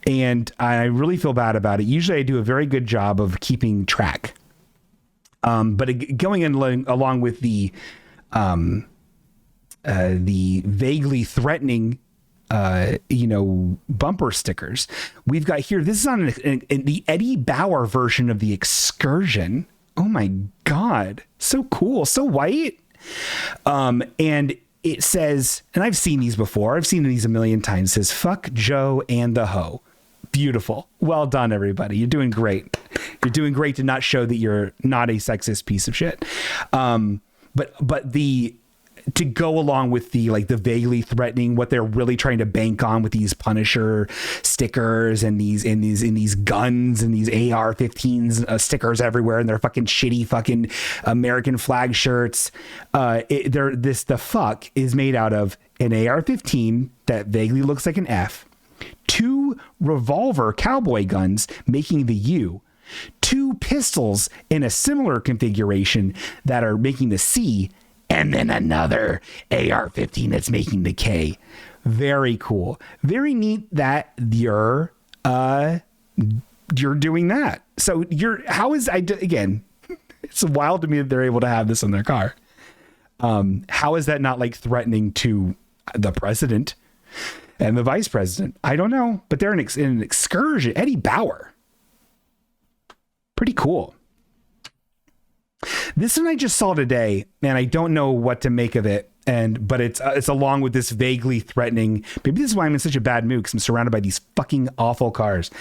And I really feel bad about it. Usually I do a very good job of keeping track. But going in along with the vaguely threatening, bumper stickers we've got here. This is on the Eddie Bauer version of the Excursion. Oh my God. So cool. So white. And it says, and I've seen these before. I've seen these a million times. It says, "Fuck Joe and the hoe." Beautiful. Well done, everybody. You're doing great. You're doing great to not show that you're not a sexist piece of shit. But to go along with the vaguely threatening, what they're really trying to bank on with these Punisher stickers and these guns and these AR-15s stickers everywhere, and their fucking shitty fucking American flag shirts. The fuck is made out of an AR-15 that vaguely looks like an F, 2 revolver cowboy guns making the U, 2 pistols in a similar configuration that are making the C, and then another AR-15 that's making the K. Very cool. Very neat that you're doing that. So again, it's wild to me that they're able to have this in their car. How is that not threatening to the president and the vice president? I don't know, but they're in an Excursion. Eddie Bauer. Pretty cool. This one I just saw today, and I don't know what to make of it. But it's along with this vaguely threatening. Maybe this is why I'm in such a bad mood, because I'm surrounded by these fucking awful cars.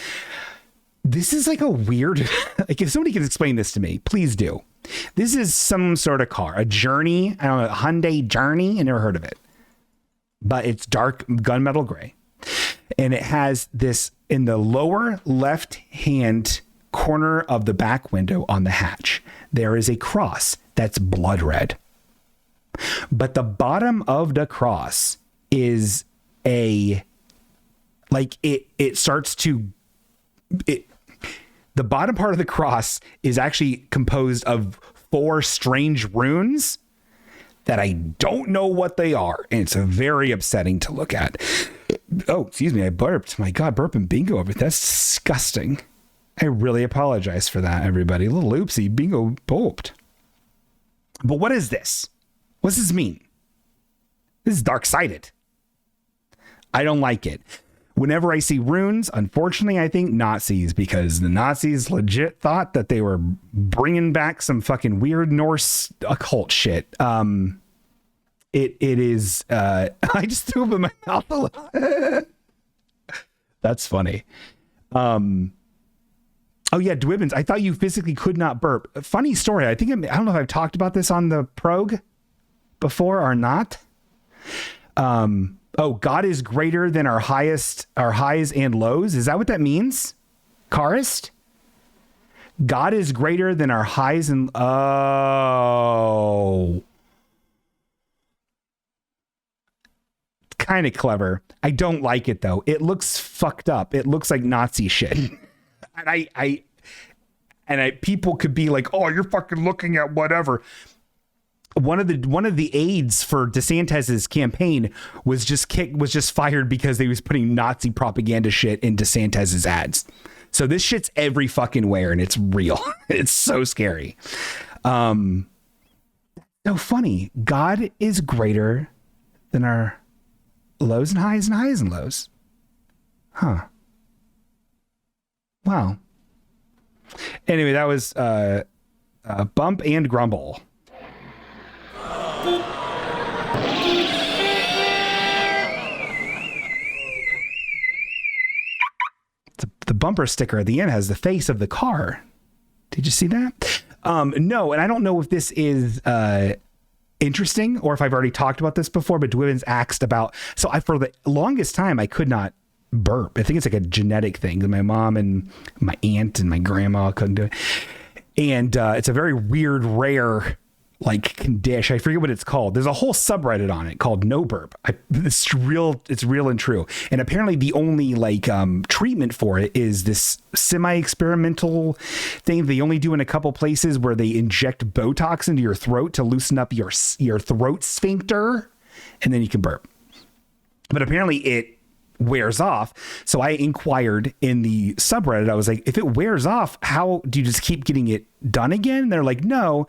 This is a weird. If somebody can explain this to me, please do. This is some sort of car, a Journey. I don't know, a Hyundai Journey. I never heard of it, but it's dark gunmetal gray, and it has this in the lower left hand corner of the back window on the hatch. There is a cross that's blood red, but the bottom of the cross is the bottom part of the cross is actually composed of 4 strange runes that I don't know what they are. And it's very upsetting to look at. Oh, excuse me. I burped. My God, burping bingo over. That's disgusting. I really apologize for that, everybody. A little oopsie. Bingo burped. But what is this? What does this mean? This is dark-sided. I don't like it. Whenever I see runes, unfortunately, I think Nazis, because the Nazis legit thought that they were bringing back some fucking weird Norse occult shit. It is, I just threw up in my mouth a little. That's funny. Oh yeah, Dwibbins, I thought you physically could not burp. Funny story. I don't know if I've talked about this on the prog before or not. Oh, God is greater than our highs and lows. Is that what that means? Karist? God is greater than our highs and... Oh. Kind of clever. I don't like it, though. It looks fucked up. It looks like Nazi shit. And people could be like, oh, you're fucking looking at whatever. One of the aides for DeSantis's campaign was just fired because they was putting Nazi propaganda shit in DeSantis's ads. So this shit's every fucking where, and it's real. It's so scary. So funny. God is greater than our lows and highs and lows. Huh. Wow. Anyway, that was Bump and Grumble. The bumper sticker at the end has the face of the car. Did you see that? No, and I don't know if this is interesting or if I've already talked about this before, but Dwibbins asked about... So for the longest time, I could not burp. I think it's like a genetic thing. My mom and my aunt and my grandma couldn't do it. And it's a very weird, rare like condition. I forget what it's called. There's a whole subreddit on it called No Burp. It's real and true. And apparently the only like treatment for it is this semi-experimental thing they only do in a couple places where they inject Botox into your throat to loosen up your throat sphincter, and then you can burp. But apparently it wears off. So I inquired in the subreddit. I was like, if it wears off, how do you just keep getting it done again? And they're like, no,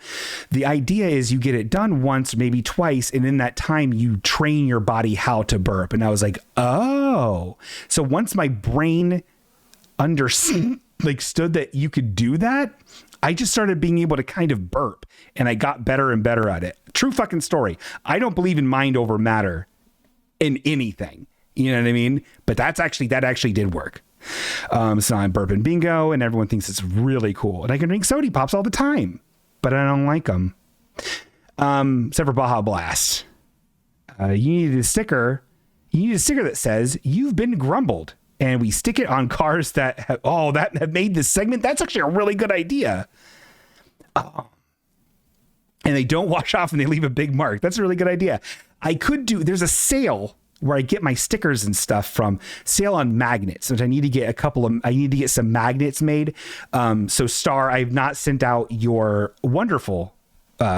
the idea is you get it done once, maybe twice. And in that time you train your body how to burp. And I was like, oh, so once my brain understood that you could do that, I just started being able to kind of burp and I got better and better at it. True fucking story. I don't believe in mind over matter in anything. You know what I mean? But that actually did work. So I'm burping bingo and everyone thinks it's really cool. And I can drink soda pops all the time, but I don't like them. Except for Baja Blast. You need a sticker that says you've been grumbled. And we stick it on cars that have made this segment. That's actually a really good idea. And they don't wash off and they leave a big mark. That's a really good idea. There's a sale where I get my stickers and stuff from, sale on magnets, which I need to get some magnets made. So Star, I've not sent out your wonderful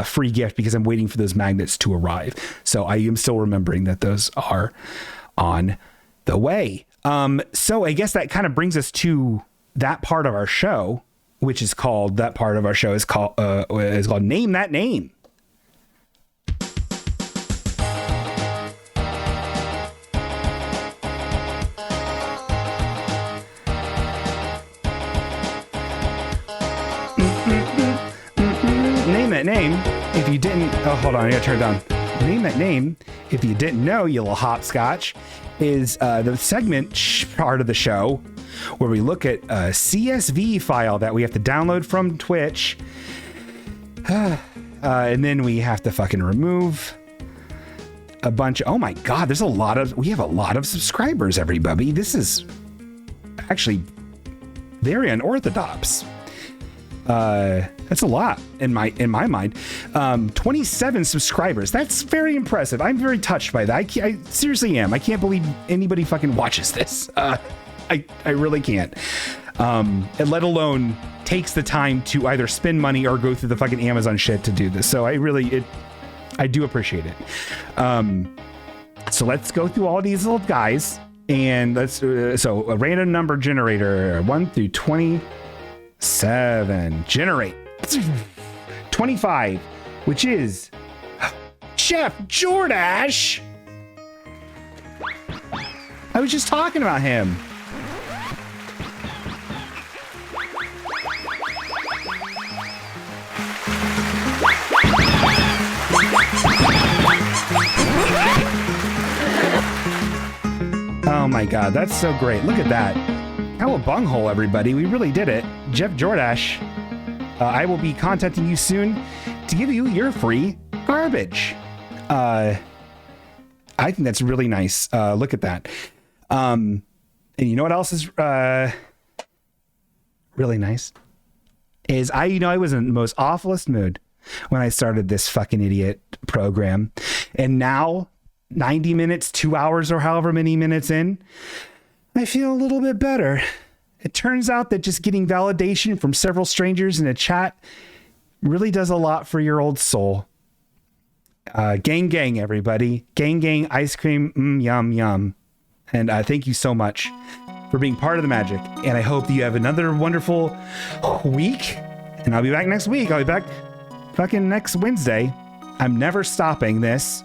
free gift because I'm waiting for those magnets to arrive. So I am still remembering that those are on the way. So I guess that kind of brings us to that part of our show, which is called Name That Name. Name that name if you didn't. Oh, hold on, I gotta turn it down. Name that name if you didn't know, you little hopscotch, is the segment part of the show where we look at a CSV file that we have to download from Twitch, and then we have to fucking remove a bunch. Oh my God, we have a lot of subscribers, everybody. This is actually very unorthodox. That's a lot in my mind. 27 subscribers. That's very impressive. I'm very touched by that. I seriously am. I can't believe anybody fucking watches this. I really can't. And let alone takes the time to either spend money or go through the fucking Amazon shit to do this. So I do appreciate it. So let's go through all these little guys and so a random number generator 1 through 27. Generate 25, which is Chef Jordash. I was just talking about him. Oh my God, that's so great. Look at that. How a bunghole, everybody. We really did it. Jeff Jordash. I will be contacting you soon to give you your free garbage. I think that's really nice. Look at that. And you know what else is really nice? Is I was in the most awfulest mood when I started this fucking idiot program. And now, 90 minutes, 2 hours, or however many minutes in, I feel a little bit better. It turns out that just getting validation from several strangers in a chat really does a lot for your old soul. Gang, gang, everybody. Gang, gang, ice cream, yum, yum. And thank you so much for being part of the magic. And I hope that you have another wonderful week. And I'll be back next week. I'll be back fucking next Wednesday. I'm never stopping this.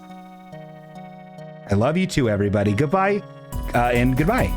I love you too, everybody. Goodbye and goodbye.